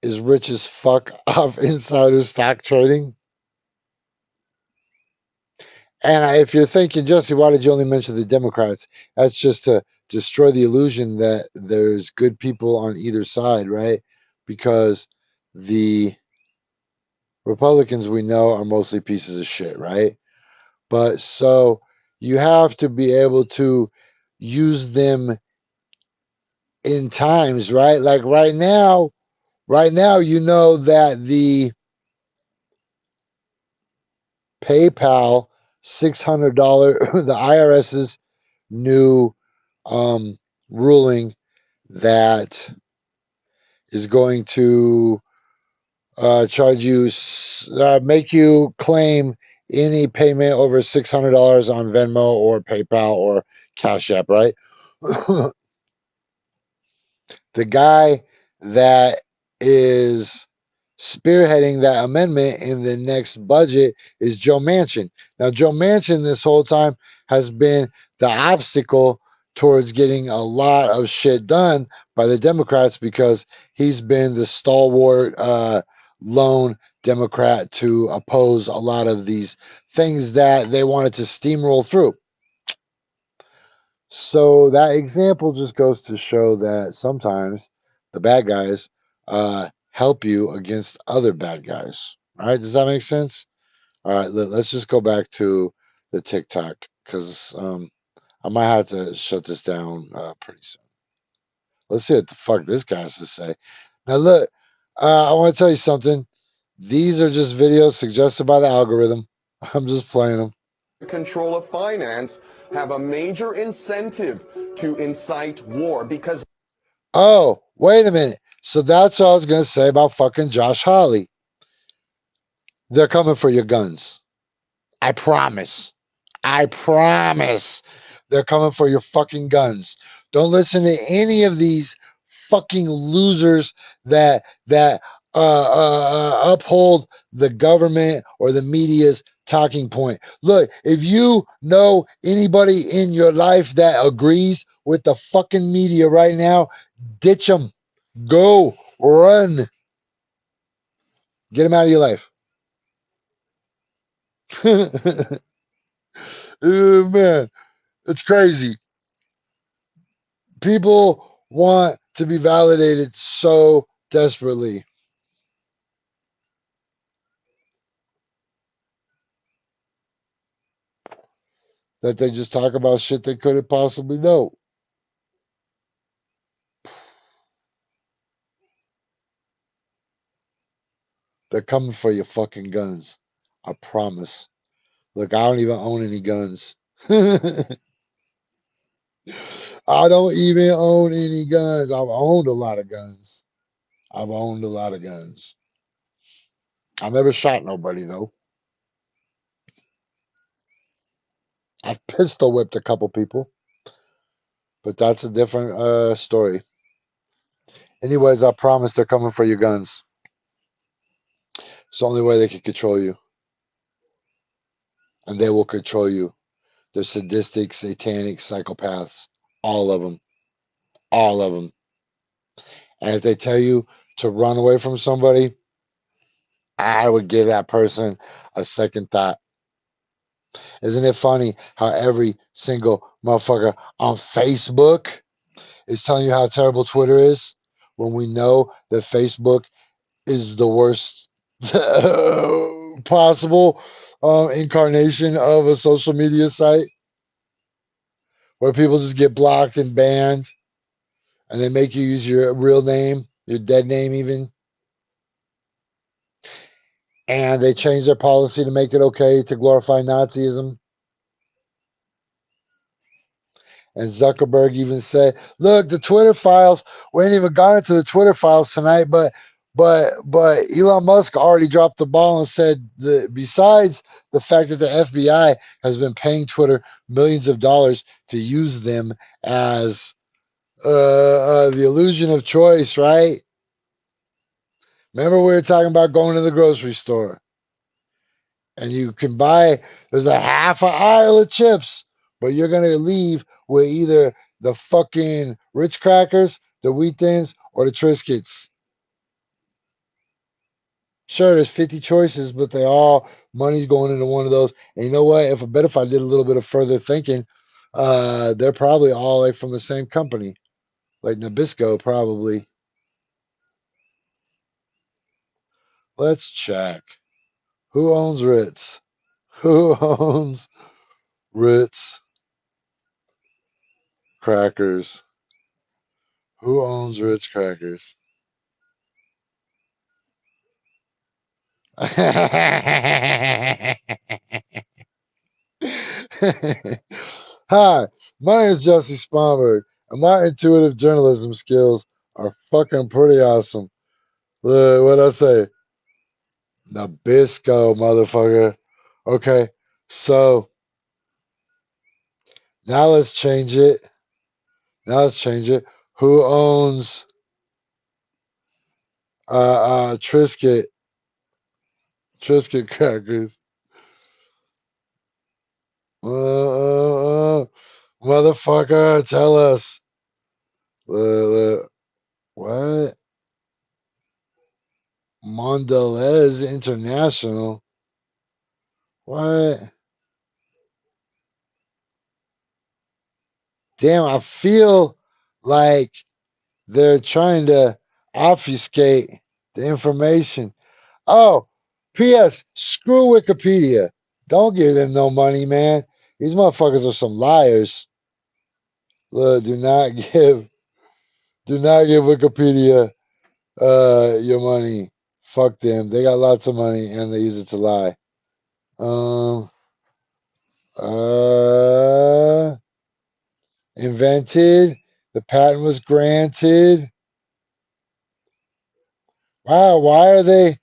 Speaker 4: is rich as fuck off insider stock trading. And if you're thinking, Jesse, why did you only mention the Democrats? That's just to destroy the illusion that there's good people on either side, right? Because the Republicans we know are mostly pieces of shit, right? But so you have to be able to use them in times, right? Like right now, you know that the PayPal $600, the IRS's new ruling that is going to charge you, make you claim any payment over $600 on Venmo or PayPal or Cash App, right? The guy that is spearheading that amendment in the next budget is Joe Manchin. Now, Joe Manchin this whole time has been the obstacle towards getting a lot of shit done by the Democrats because he's been the stalwart lone Democrat to oppose a lot of these things that they wanted to steamroll through. So that example just goes to show that sometimes the bad guys help you against other bad guys. All right, does that make sense? All right, let's just go back to the TikTok because I might have to shut this down pretty soon. Let's see what the fuck this guy has to say. Now, look, I want to tell you something. These are just videos suggested by the algorithm. I'm just playing them.
Speaker 8: Control of finance have a major incentive to incite war because
Speaker 4: Oh, wait a minute. So that's what I was going to say about fucking Josh Hawley. They're coming for your guns. I promise. I promise. They're coming for your fucking guns. Don't listen to any of these fucking losers that uphold the government or the media's talking point. Look, if you know anybody in your life that agrees with the fucking media right now, ditch them. Go, run. Get them out of your life. Oh, man, it's crazy. People want to be validated so desperately. That they just talk about shit they couldn't possibly know. They're coming for your fucking guns. I promise. Look, I don't even own any guns. I don't even own any guns. I've owned a lot of guns. I've owned a lot of guns. I never shot nobody though. I've pistol whipped a couple people, but that's a different story. Anyways, I promise they're coming for your guns. It's the only way they can control you. And they will control you. They're sadistic, satanic psychopaths. All of them. All of them. And if they tell you to run away from somebody, I would give that person a second thought. Isn't it funny how every single motherfucker on Facebook is telling you how terrible Twitter is when we know that Facebook is the worst possible incarnation of a social media site where people just get blocked and banned and they make you use your real name, your dead name even. And they change their policy to make it okay to glorify Nazism. And Zuckerberg even said, "Look, the Twitter files. We ain't even got into the Twitter files tonight, but Elon Musk already dropped the ball and said that besides the fact that the FBI has been paying Twitter millions of dollars to use them as the illusion of choice, right? Remember we were talking about going to the grocery store, and you can buy. There's a half an aisle of chips, but you're gonna leave with either the fucking Ritz crackers, the Wheat Thins, or the Triscuits. Sure, there's 50 choices, but they all money's going into one of those. And you know what? If I did a little bit of further thinking, they're probably all like from the same company, like Nabisco, probably. Let's check. Who owns Ritz? Who owns Ritz crackers? Who owns Ritz crackers? Hi, my name is Jesse Spomberg, and my intuitive journalism skills are fucking pretty awesome. Look, what I say? Nabisco, motherfucker. Okay, so now let's change it. Who owns Triscuit? Triscuit crackers. Motherfucker, tell us. What? Mondelez International. What? Damn, I feel like they're trying to obfuscate the information. Oh, P.S. Screw Wikipedia. Don't give them no money, man. These motherfuckers are some liars. Look, do not give Wikipedia your money. Fuck them. They got lots of money and they use it to lie. Invented. The patent was granted. Wow, why are they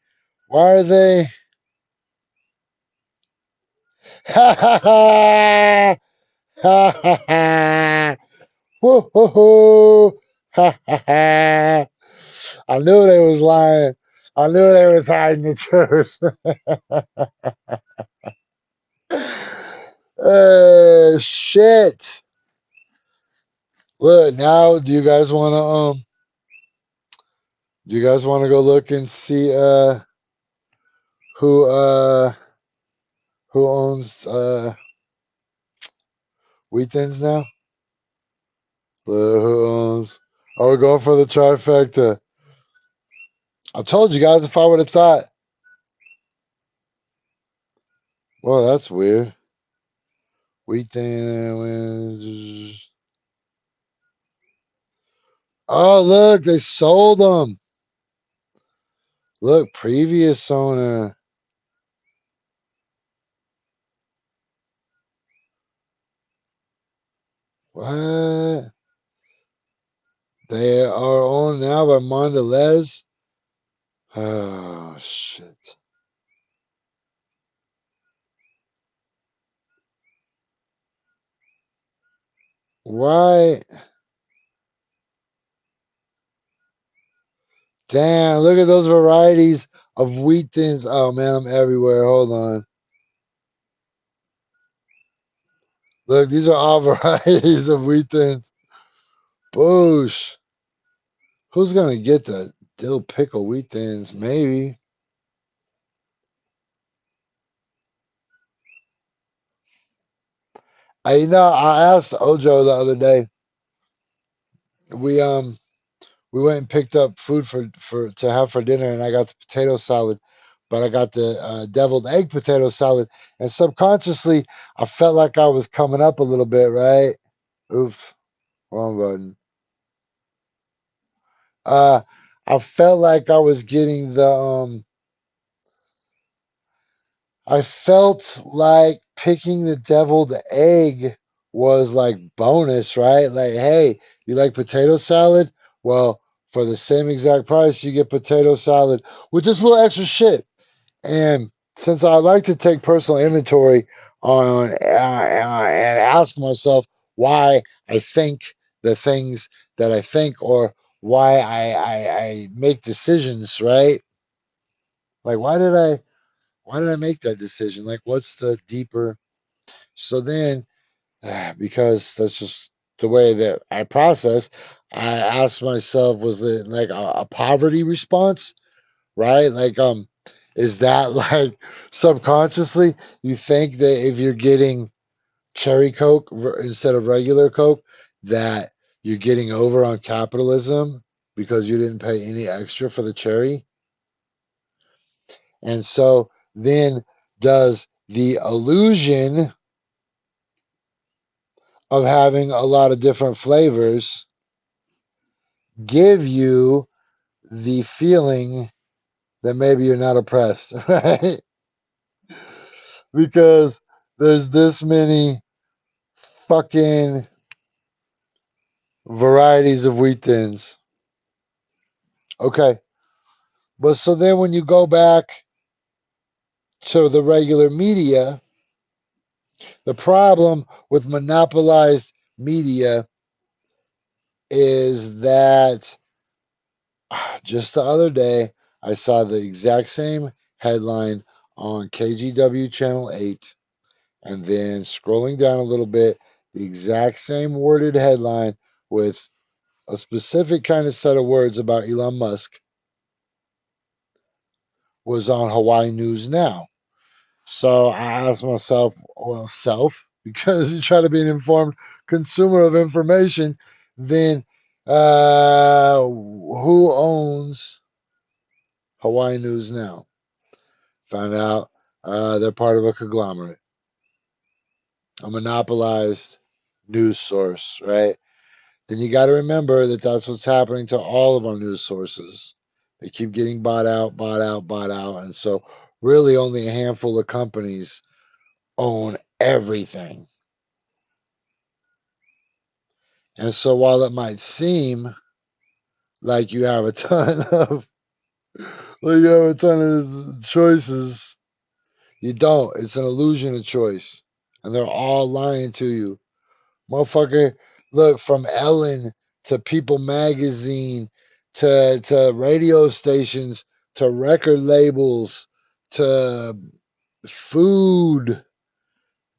Speaker 4: ha ha ha ha ha ha woo hoo hoo ha ha ha. I knew they was lying. I knew they was hiding the truth. Shit. Look, now do you guys wanna go look and see who owns Wheat Thins now? Look who owns. Oh, we're going for the trifecta. I told you guys if I would have thought. Well, that's weird. Wheat Thins. Oh, look, they sold them. Look, previous owner. What? They are owned now by Mondelez. Oh, shit. Why? Damn, look at those varieties of Wheat Thins. Oh, man, I'm everywhere. Hold on. Look, these are all varieties of Wheat Thins. Boosh. Who's going to get the dill pickle Wheat Thins? Maybe. I asked Ojo the other day. We went and picked up food for to have for dinner, and I got the potato salad, but I got the deviled egg potato salad, and subconsciously I felt like I was coming up a little bit, right? Oof, wrong button. Uh, I felt like I was getting I felt like picking the deviled egg was like bonus, right? Like, hey, you like potato salad? Well, for the same exact price, you get potato salad with just a little extra shit. And since I like to take personal inventory on and ask myself why I think the things that I think or why I make decisions, right? Like, why did I make that decision? Like, what's the deeper? So then, because that's just the way that I process, I asked myself, was it like a poverty response, right? Like, is that like subconsciously you think that if you're getting cherry Coke instead of regular Coke, that you're getting over on capitalism because you didn't pay any extra for the cherry? And so then does the illusion of having a lot of different flavors give you the feeling that maybe you're not oppressed, right? Because there's this many fucking varieties of Wheat Thins. Okay. But so then when you go back to the regular media, the problem with monopolized media is that just the other day, I saw the exact same headline on KGW Channel 8, and then scrolling down a little bit, the exact same worded headline with a specific kind of set of words about Elon Musk was on Hawaii News Now. So I asked myself, well, because you try to be an informed consumer of information, then who owns Hawaii News Now? Found out they're part of a conglomerate, a monopolized news source, right? Then you got to remember that that's what's happening to all of our news sources. They keep getting bought out, bought out, bought out. And so, really, only a handful of companies own everything. And so, while it might seem like you have a ton of choices, you don't. It's an illusion of choice, and they're all lying to you. Motherfucker, look, from Ellen to People Magazine to radio stations to record labels to food,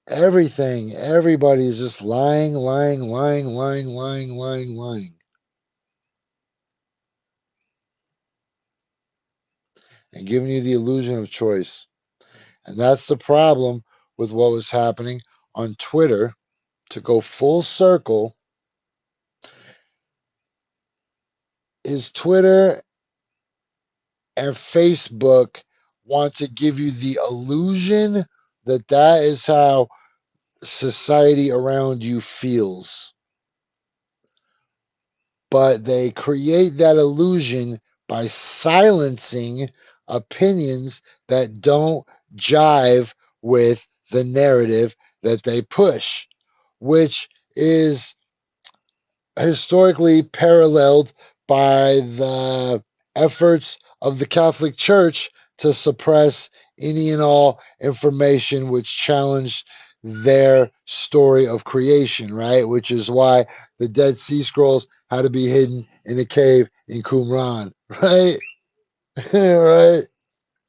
Speaker 4: everything. Everybody is just lying, lying, lying, lying, lying, lying, lying. And giving you the illusion of choice. And that's the problem with what was happening on Twitter. To go full circle, is Twitter and Facebook want to give you the illusion that that is how society around you feels. But they create that illusion by silencing opinions that don't jive with the narrative that they push, which is historically paralleled by the efforts of the Catholic Church to suppress any and all information which challenged their story of creation, right? Which is why the Dead Sea Scrolls had to be hidden in a cave in Qumran, right? Right?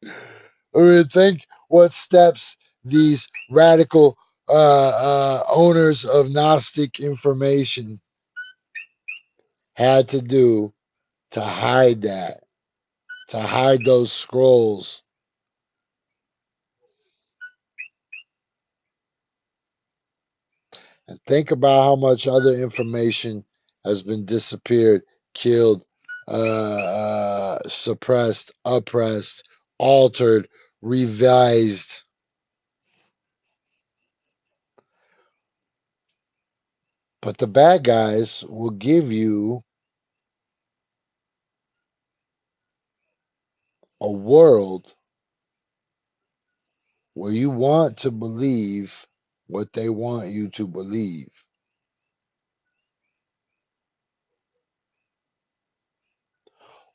Speaker 4: I mean, think what steps these radical owners of Gnostic information had to do to hide that, to hide those scrolls. And think about how much other information has been disappeared, killed, suppressed, oppressed, altered, revised. But the bad guys will give you a world where you want to believe what they want you to believe.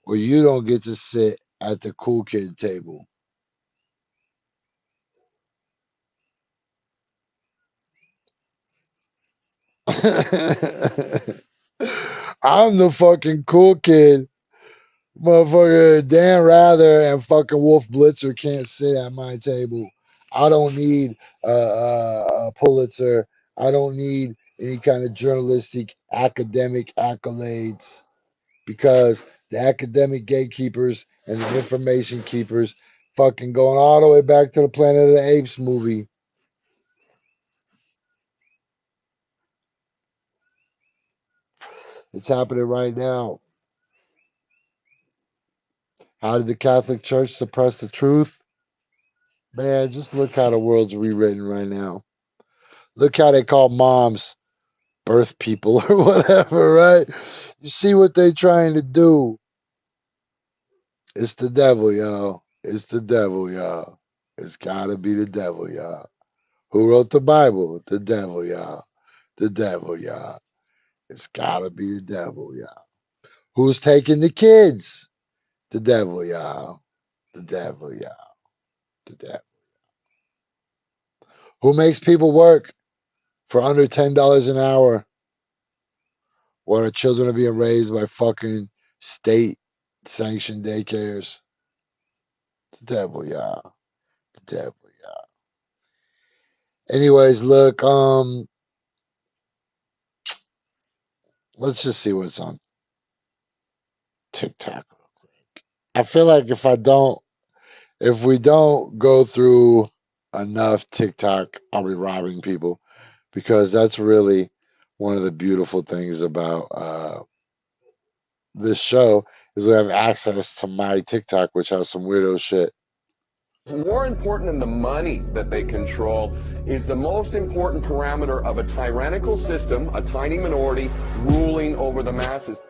Speaker 4: Or you don't get to sit at the cool kid table. I'm the fucking cool kid. Motherfucker, Dan Rather and fucking Wolf Blitzer can't sit at my table. I don't need a Pulitzer. I don't need any kind of journalistic academic accolades because the academic gatekeepers and the information keepers fucking going all the way back to the Planet of the Apes movie. It's happening right now. How did the Catholic Church suppress the truth? Man, just look how the world's rewritten right now. Look how they call moms birth people or whatever, right? You see what they're trying to do. It's the devil, y'all. It's the devil, y'all. It's gotta be the devil, y'all. Who wrote the Bible? The devil, y'all. The devil, y'all. It's gotta be the devil, y'all. Who's taking the kids? The devil, y'all. The devil, y'all. The devil. Who makes people work for under $10 an hour when our children are being raised by fucking state sanctioned daycares? The devil, y'all. The definitely. Anyways, look, let's just see what's on TikTok real quick. I feel like if we don't go through enough TikTok, I'll be robbing people because that's really one of the beautiful things about this show is we have access to my TikTok, which has some weirdo shit.
Speaker 8: More important than the money that they control is the most important parameter of a tyrannical system, a tiny minority ruling over the masses.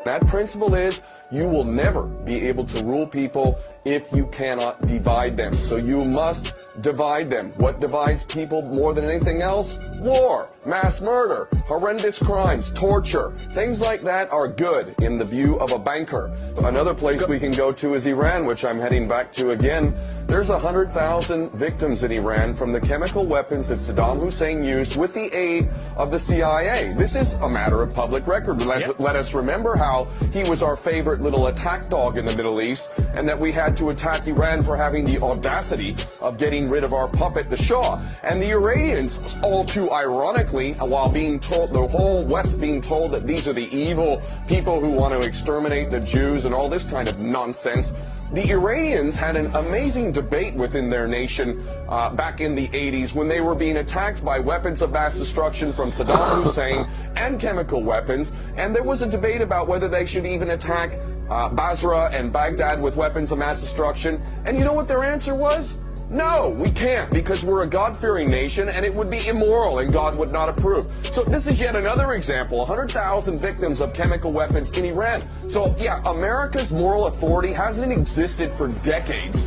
Speaker 8: That principle is you will never be able to rule people if you cannot divide them. So you must divide them. What divides people more than anything else? War, mass murder, horrendous crimes, torture. Things like that are good in the view of a banker. Another place we can go to is Iran, which I'm heading back to again. There's 100,000 victims in Iran from the chemical weapons that Saddam Hussein used with the aid of the CIA. This is a matter of public record. Let us remember how he was our favorite little attack dog in the Middle East, and that we had to attack Iran for having the audacity of getting rid of our puppet, the Shah. And the Iranians, all too ironically, while being told, the whole West being told that these are the evil people who want to exterminate the Jews and all this kind of nonsense, the Iranians had an amazing debate within their nation back in the 80s when they were being attacked by weapons of mass destruction from Saddam Hussein and chemical weapons, and there was a debate about whether they should even attack Basra and Baghdad with weapons of mass destruction. And you know what their answer was? No, we can't, because we're a God-fearing nation and it would be immoral and God would not approve. So this is yet another example, 100,000 victims of chemical weapons in Iran. So yeah, America's moral authority hasn't existed for decades.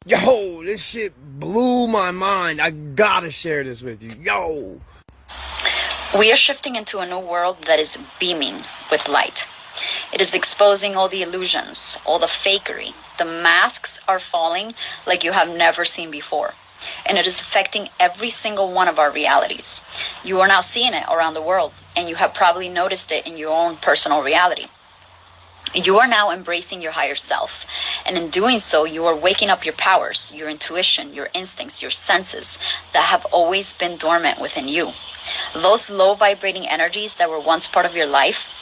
Speaker 9: Yo, this shit blew my mind. I gotta share this with you. Yo.
Speaker 10: We are shifting into a new world that is beaming with light. It is exposing all the illusions, all the fakery. The masks are falling like you have never seen before. And it is affecting every single one of our realities. You are now seeing it around the world, and you have probably noticed it in your own personal reality. You are now embracing your higher self. And in doing so, you are waking up your powers, your intuition, your instincts, your senses that have always been dormant within you. Those low vibrating energies that were once part of your life,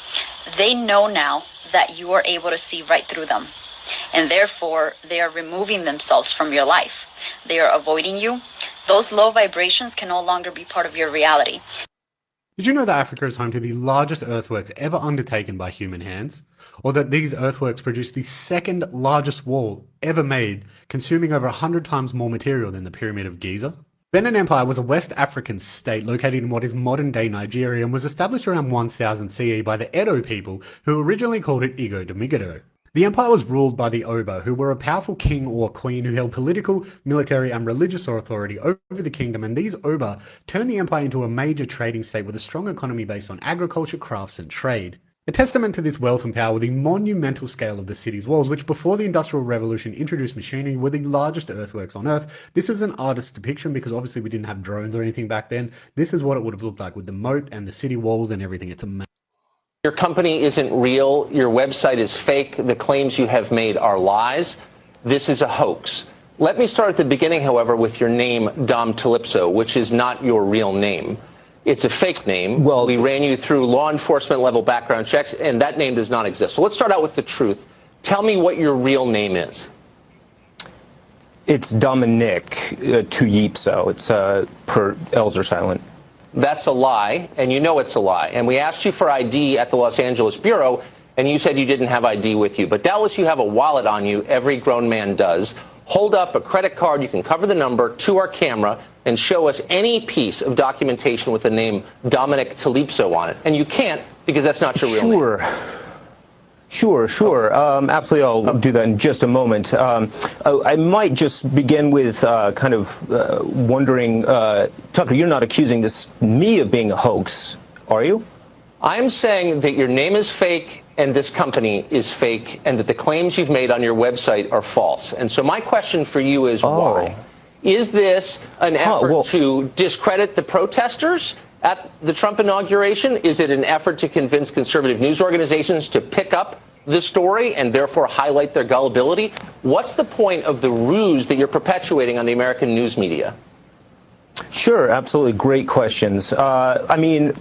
Speaker 10: they know now that you are able to see right through them. And therefore, they are removing themselves from your life. They are avoiding you. Those low vibrations can no longer be part of your reality.
Speaker 11: Did you know that Africa is home to the largest earthworks ever undertaken by human hands? Or that these earthworks produce the second largest wall ever made, consuming over 100 times more material than the Pyramid of Giza? Benin Empire was a West African state located in what is modern-day Nigeria and was established around 1000 CE by the Edo people, who originally called it Igo de Migado. The empire was ruled by the Oba, who were a powerful king or queen who held political, military and religious authority over the kingdom, and these Oba turned the empire into a major trading state with a strong economy based on agriculture, crafts and trade. A testament to this wealth and power were the monumental scale of the city's walls, which before the Industrial Revolution introduced machinery were the largest earthworks on Earth. This is an artist's depiction because obviously we didn't have drones or anything back then. This is what it would have looked like with the moat and the city walls and everything. It's amazing.
Speaker 12: Your company isn't real. Your website is fake. The claims you have made are lies. This is a hoax. Let me start at the beginning, however, with your name, Dom Calypso, which is not your real name. It's a fake name. Well, we ran you through law enforcement level background checks, and that name does not exist. So let's start out with the truth. Tell me what your real name is.
Speaker 13: It's Dominic Tuyipso. It's per L's are silent.
Speaker 12: That's a lie, and you know it's a lie. And we asked you for ID at the Los Angeles Bureau, and you said you didn't have ID with you. But doubtless you have a wallet on you. Every grown man does. Hold up a credit card, you can cover the number, to our camera, and show us any piece of documentation with the name Dominic Calypso on it. And you can't, because that's not your real name.
Speaker 13: Sure. Absolutely, I'll do that in just a moment. I might just begin with kind of wondering, Tucker, you're not accusing me of being a hoax, are you?
Speaker 12: I'm saying that your name is fake and this company is fake and that the claims you've made on your website are false. And so my question for you is why? Is this an effort to discredit the protesters? at the Trump inauguration? Is it an effort to convince conservative news organizations to pick up the story and therefore highlight their gullibility? What's the point of the ruse that you're perpetuating on the American news media?
Speaker 13: Sure, absolutely. Great questions. I mean,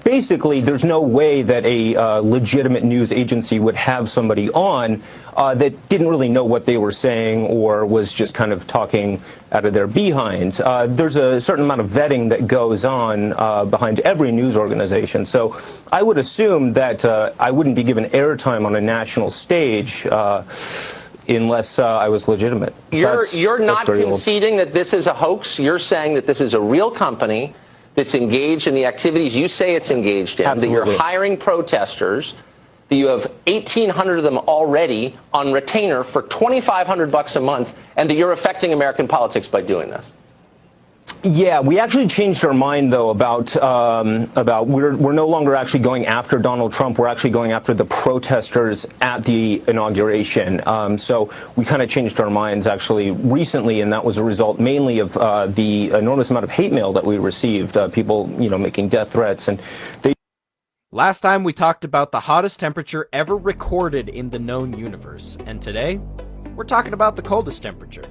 Speaker 13: basically, there's no way that a legitimate news agency would have somebody on that didn't really know what they were saying or was just kind of talking out of their behinds. There's a certain amount of vetting that goes on behind every news organization. So I would assume that I wouldn't be given airtime on a national stage unless I was legitimate.
Speaker 12: You're not conceding that this is a hoax. You're saying that this is a real company that's engaged in the activities you say it's engaged in,
Speaker 13: Absolutely.
Speaker 12: that you're hiring protesters, that you have 1,800 of them already on retainer for $2,500 a month, and that you're affecting American politics by doing this.
Speaker 13: Yeah, we actually changed our mind, though, about we're no longer actually going after Donald Trump. We're actually going after the protesters at the inauguration. So we kind of changed our minds actually recently, and that was a result mainly of the enormous amount of hate mail that we received, people, making death threats, and they.
Speaker 14: Last time we talked about the hottest temperature ever recorded in the known universe, and today we're talking about the coldest temperature.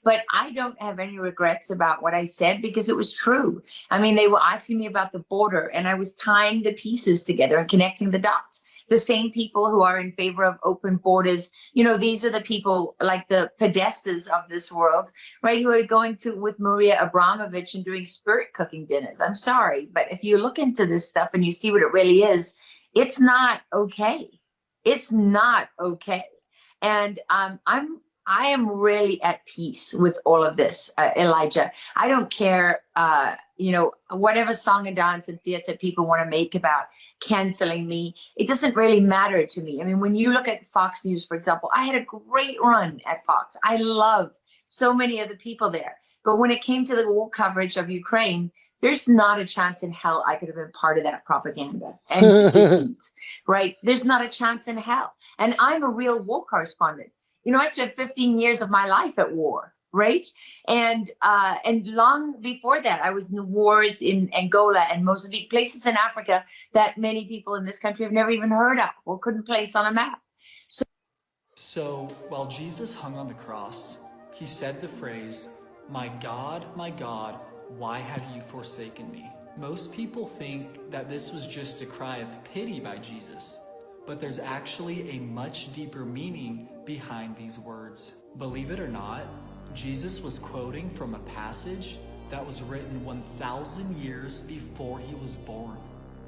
Speaker 15: But I don't have any regrets about what I said because it was true. I mean, they were asking me about the border and I was tying the pieces together and connecting the dots. The same people who are in favor of open borders, these are the people like the Podestas of this world, right? Who are going with Maria Abramovich and doing spirit cooking dinners. I'm sorry, but if you look into this stuff and you see what it really is, it's not okay. It's not okay. And I am really at peace with all of this, Elijah. I don't care, whatever song and dance and theater people want to make about canceling me. It doesn't really matter to me. I mean, when you look at Fox News, for example, I had a great run at Fox. I love so many of the people there. But when it came to the war coverage of Ukraine, there's not a chance in hell I could have been part of that propaganda and deceit, right? There's not a chance in hell. And I'm a real war correspondent. I spent 15 years of my life at war, right? And long before that, I was in wars in Angola and Mozambique, places in Africa that many people in this country have never even heard of or couldn't place on a map.
Speaker 16: So while Jesus hung on the cross, he said the phrase, my God, why have you forsaken me?" Most people think that this was just a cry of pity by Jesus. But there's actually a much deeper meaning behind these words. Believe it or not, Jesus was quoting from a passage that was written 1,000 years before he was born.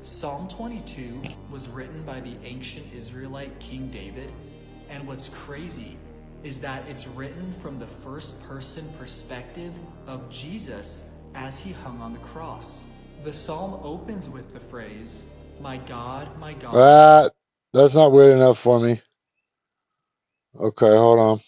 Speaker 16: Psalm 22 was written by the ancient Israelite King David, and what's crazy is that it's written from the first-person perspective of Jesus as he hung on the cross. The psalm opens with the phrase, my God,
Speaker 4: That's not weird enough for me. Okay, hold on.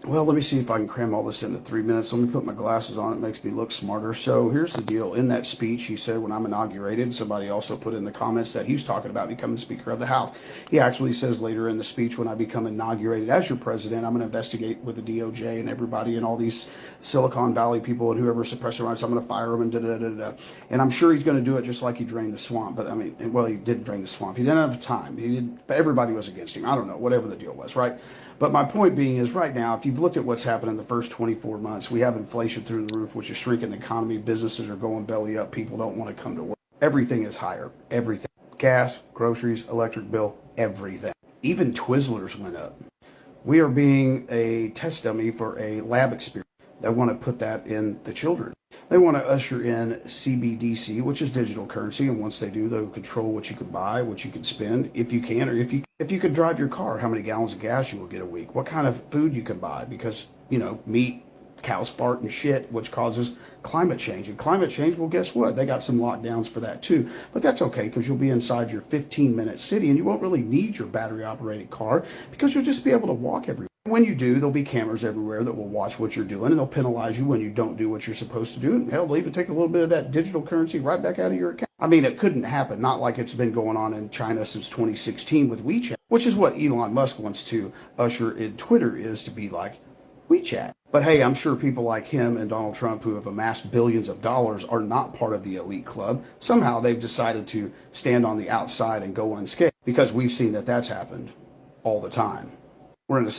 Speaker 17: Well, let me see if I can cram all this into 3 minutes. Let me put my glasses on. It makes me look smarter. So here's the deal. In that speech, he said, when I'm inaugurated, somebody also put in the comments that he's talking about becoming Speaker of the House. He actually says later in the speech, when I become inaugurated as your president, I'm going to investigate with the DOJ and everybody and all these Silicon Valley people and whoever suppressor rights. I'm going to fire them and da-da-da-da. And I'm sure he's going to do it just like he drained the swamp. But I mean, well, he didn't drain the swamp. He didn't have time. But everybody was against him. I don't know, whatever the deal was, right? But my point being is right now, if you've looked at what's happened in the first 24 months, we have inflation through the roof, which is shrinking the economy. Businesses are going belly up. People don't want to come to work. Everything is higher. Everything. Gas, groceries, electric bill, everything. Even Twizzlers went up. We are being a test dummy for a lab experiment. They want to put that in the children. They want to usher in CBDC, which is digital currency, and once they do, they'll control what you can buy, what you can spend, if you can, or if you can drive your car, how many gallons of gas you will get a week, what kind of food you can buy, because, meat, cow fart and shit, which causes climate change. And climate change, well, guess what? They got some lockdowns for that too. But that's okay, because you'll be inside your 15-minute city, and you won't really need your battery-operated car, because you'll just be able to walk everywhere. When you do, there'll be cameras everywhere that will watch what you're doing, and they'll penalize you when you don't do what you're supposed to do. And hell, they'll even take a little bit of that digital currency right back out of your account. I mean, it couldn't happen, not like it's been going on in China since 2016 with WeChat, which is what Elon Musk wants to usher in Twitter, is to be like WeChat. But hey, I'm sure people like him and Donald Trump who have amassed billions of dollars are not part of the elite club. Somehow they've decided to stand on the outside and go unscathed because we've seen that that's happened all the time. We're in a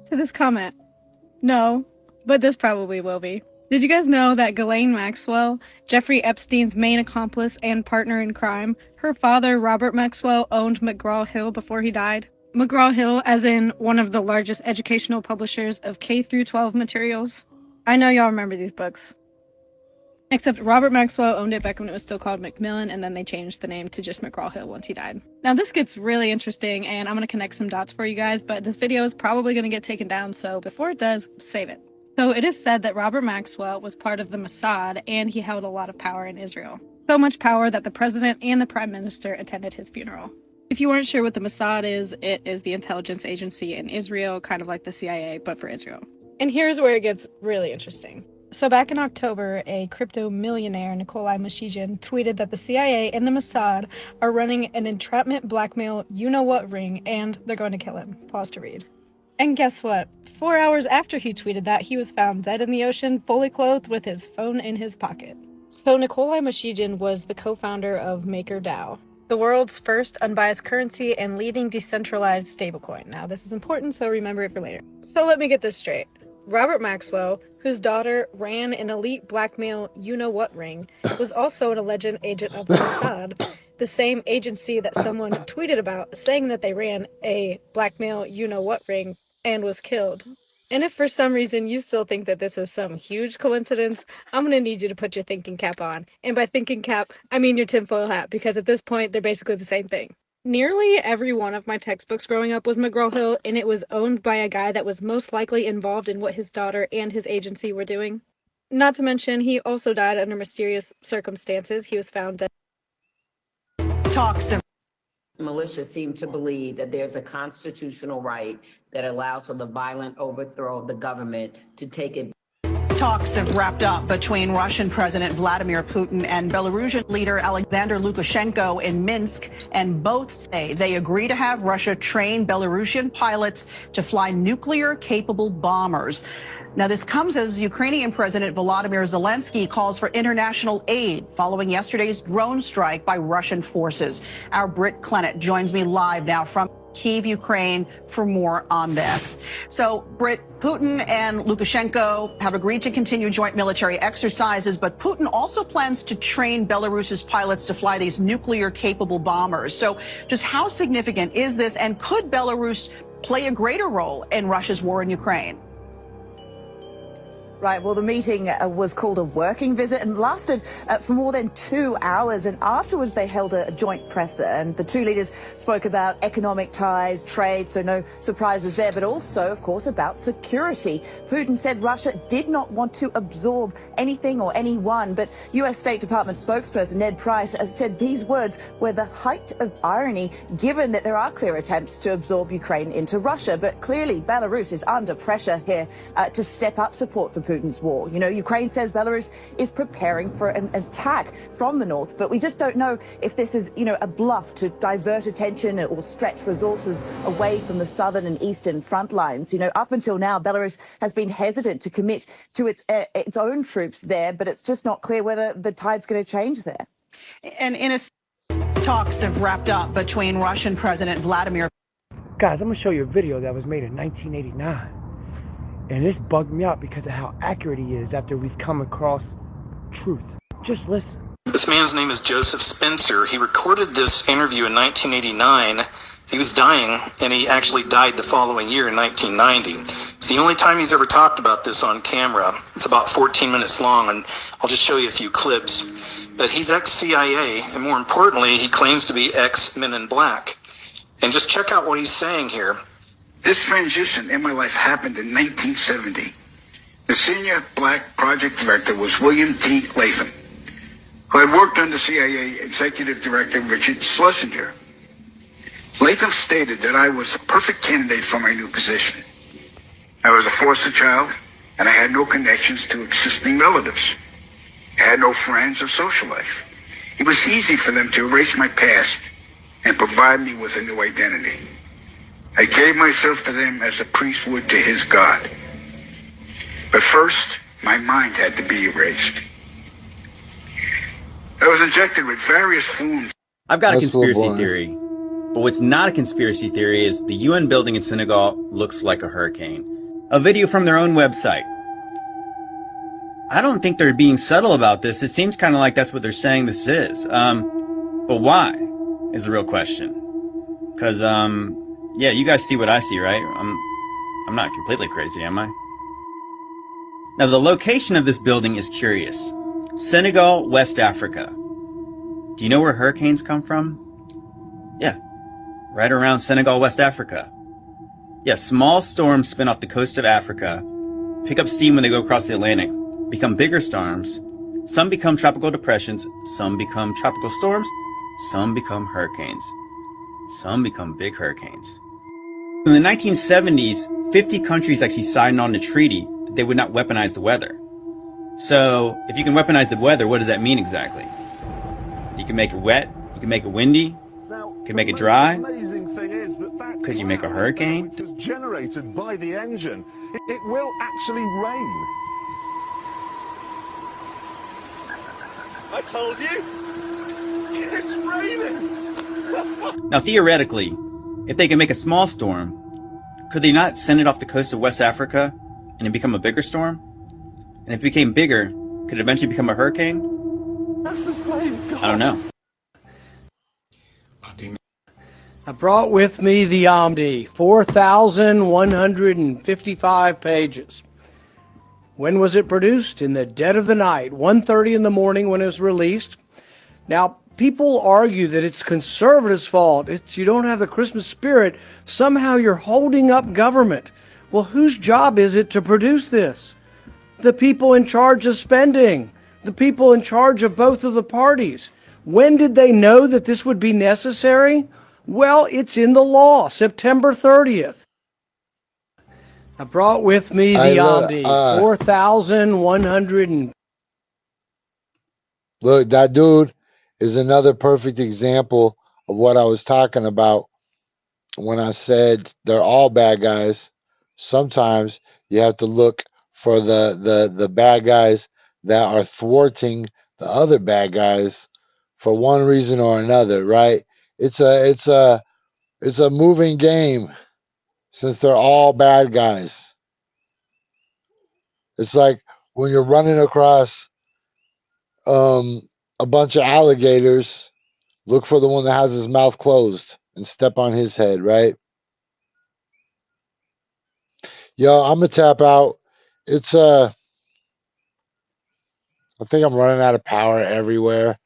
Speaker 18: To this comment. No, but this probably will be. Did you guys know that Ghislaine Maxwell, Jeffrey Epstein's main accomplice and partner in crime, her father, Robert Maxwell, owned McGraw-Hill before he died? McGraw-Hill as in one of the largest educational publishers of K-12 materials. I know y'all remember these books. Except Robert Maxwell owned it back when it was still called Macmillan, and then they changed the name to just McGraw-Hill once he died. Now this gets really interesting, and I'm going to connect some dots for you guys, but this video is probably going to get taken down, so before it does, save it. So it is said that Robert Maxwell was part of the Mossad, and he held a lot of power in Israel. So much power that the president and the prime minister attended his funeral. If you weren't sure what the Mossad is, it is the intelligence agency in Israel, kind of like the CIA, but for Israel. And here's where it gets really interesting. So back in October, a crypto millionaire, Nikolai Mashijin, tweeted that the CIA and the Mossad are running an entrapment blackmail you-know-what ring, and they're going to kill him. Pause to read. And guess what? 4 hours after he tweeted that, he was found dead in the ocean, fully clothed with his phone in his pocket. So Nikolai Mashijin was the co-founder of MakerDAO, the world's first unbiased currency and leading decentralized stablecoin. Now this is important, so remember it for later. So let me get this straight. Robert Maxwell, whose daughter ran an elite blackmail you-know-what ring, was also an alleged agent of the Mossad, the same agency that someone tweeted about saying that they ran a blackmail you-know-what ring and was killed. And if for some reason you still think that this is some huge coincidence, I'm going to need you to put your thinking cap on. And by thinking cap, I mean your tinfoil hat, because at this point, they're basically the same thing. Nearly every one of my textbooks growing up was McGraw-Hill, and it was owned by a guy that was most likely involved in what his daughter and his agency were doing. Not to mention, he also died under mysterious circumstances. He was found dead.
Speaker 19: Talks and militia seem to believe that there's a constitutional right that allows for the violent overthrow of the government to take it.
Speaker 20: Talks have wrapped up between Russian President Vladimir Putin and Belarusian leader Alexander Lukashenko in Minsk, and both say they agree to have Russia train Belarusian pilots to fly nuclear-capable bombers. Now, this comes as Ukrainian President Volodymyr Zelensky calls for international aid following yesterday's drone strike by Russian forces. Our Britt Clennett joins me live now from Kyiv, Ukraine, for more on this. So, Britt, Putin and Lukashenko have agreed to continue joint military exercises, but Putin also plans to train Belarus's pilots to fly these nuclear-capable bombers. So, just how significant is this, and could Belarus play a greater role in Russia's war in Ukraine?
Speaker 21: Right, well, the meeting was called a working visit and lasted for more than 2 hours. And afterwards, they held a joint presser. And the two leaders spoke about economic ties, trade, so no surprises there, but also, of course, about security. Putin said Russia did not want to absorb anything or anyone. But U.S. State Department spokesperson Ned Price said these words were the height of irony, given that there are clear attempts to absorb Ukraine into Russia. But clearly, Belarus is under pressure here to step up support for Putin's war. You know, Ukraine says Belarus is preparing for an attack from the north, but we just don't know if this is, a bluff to divert attention or stretch resources away from the southern and eastern front lines. Up until now, Belarus has been hesitant to commit to its own troops there, but it's just not clear whether the tide's going to change there.
Speaker 20: And talks have wrapped up between Russian President Vladimir.
Speaker 22: Guys, I'm going to show you a video that was made in 1989. And this bugged me out because of how accurate he is after we've come across truth. Just listen.
Speaker 23: This man's name is Joseph Spencer. He recorded this interview in 1989. He was dying, and he actually died the following year in 1990. It's the only time he's ever talked about this on camera. It's about 14 minutes long, and I'll just show you a few clips. But he's ex-CIA, and more importantly, he claims to be ex-Men in Black. And just check out what he's saying here.
Speaker 24: This transition in my life happened in 1970. The senior black project director was William D. Latham, who had worked under CIA Executive Director Richard Schlesinger. Latham stated that I was a perfect candidate for my new position. I was a foster child, and I had no connections to existing relatives. I had no friends or social life. It was easy for them to erase my past and provide me with a new identity. I gave myself to them as a priest would to his God. But first, my mind had to be erased. I was injected with various forms.
Speaker 1: I've got a
Speaker 4: That's a little
Speaker 1: conspiracy
Speaker 4: boring.
Speaker 1: theory. But what's not a conspiracy theory is the UN building in Senegal looks like a hurricane. A video from their own website. I don't think they're being subtle about this. It seems kind of like that's what they're saying this is. But why is the real question. Because, yeah, you guys see what I see, right? I'm not completely crazy, am I? Now, the location of this building is curious. Senegal, West Africa. Do you know where hurricanes come from? Yeah, right around Senegal, West Africa. Yeah, small storms spin off the coast of Africa, pick up steam when they go across the Atlantic, become bigger storms. Some become tropical depressions, some become tropical storms, some become hurricanes. Some become big hurricanes. In the 1970s, 50 countries actually signed on a treaty that they would not weaponize the weather. So, if you can weaponize the weather, what does that mean exactly? You can make it wet, you can make it windy, you can make it dry.
Speaker 2: Amazing thing is that
Speaker 1: Could you make a hurricane?
Speaker 2: which is generated by the engine, it will actually rain. I told you, it's raining.
Speaker 1: Now, theoretically, if they can make a small storm, could they not send it off the coast of West Africa and it become a bigger storm? And if it became bigger, could it eventually become a hurricane? I don't know.
Speaker 22: I brought with me the Omdi, 4,155 pages. When was it produced? In the dead of the night, 1:30 in the morning when it was released. Now, people argue that it's conservatives' fault. You don't have the Christmas spirit. Somehow you're holding up government. Well, whose job is it to produce this? The people in charge of spending. The people in charge of both of the parties. When did they know that this would be necessary? Well, it's in the law, September 30th. I brought with me the Omdi, 4,100.
Speaker 4: Look, that dude is another perfect example of what I was talking about when I said they're all bad guys. Sometimes you have to look for the bad guys that are thwarting the other bad guys for one reason or another, right? It's a moving game since they're all bad guys. It's like when you're running across a bunch of alligators, look for the one that has his mouth closed and step on his head, right? Yo, I'm gonna tap out. It's I think I'm running out of power everywhere.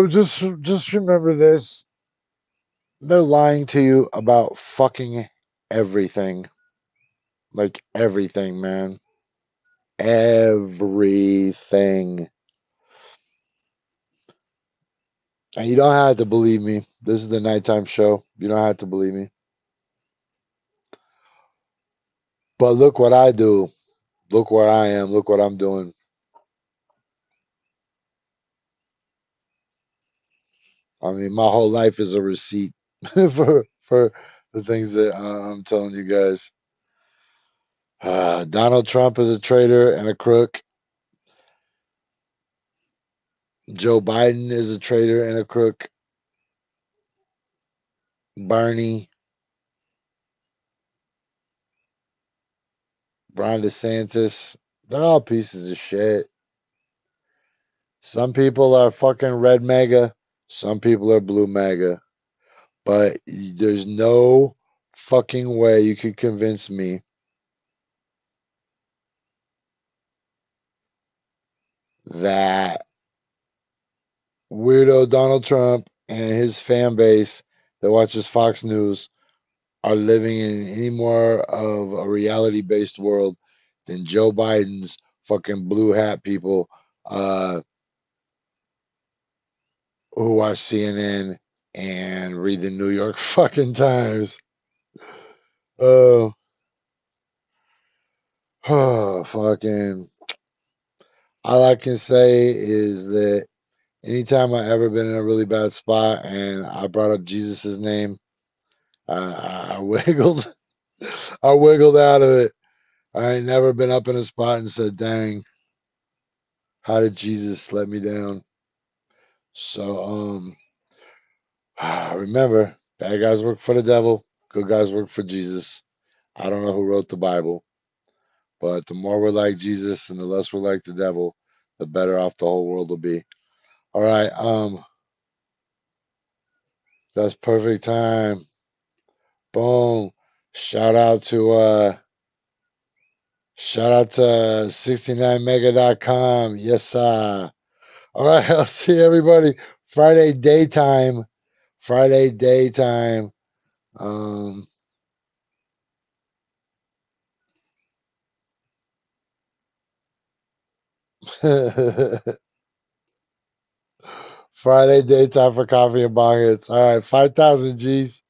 Speaker 4: Just remember this. They're lying to you about fucking everything. Like everything, man. Everything. And you don't have to believe me. This is the nighttime show. You don't have to believe me. But look what I do. Look where I am. Look what I'm doing. I mean, my whole life is a receipt for the things that I'm telling you guys. Donald Trump is a traitor and a crook. Joe Biden is a traitor and a crook. Bernie, Ron DeSantis, they're all pieces of shit. Some people are fucking red mega. Some people are blue mega. But there's no fucking way you could convince me that weirdo Donald Trump and his fan base that watches Fox News are living in any more of a reality based world than Joe Biden's fucking blue hat people who watch CNN and read the New York fucking Times. Oh, fucking. All I can say is that Anytime I ever been in a really bad spot and I brought up Jesus's name, I wiggled. I wiggled out of it. I ain't never been up in a spot and said, "Dang, how did Jesus let me down?" So, remember, bad guys work for the devil, good guys work for Jesus. I don't know who wrote the Bible, but the more we're like Jesus and the less we're like the devil, the better off the whole world will be. All right, that's perfect time. Boom. Shout out to 69mega.com. Yes, sir. All right, I'll see everybody Friday daytime. Friday daytime. Friday daytime for coffee and bong hits. All right, 5,000 G's.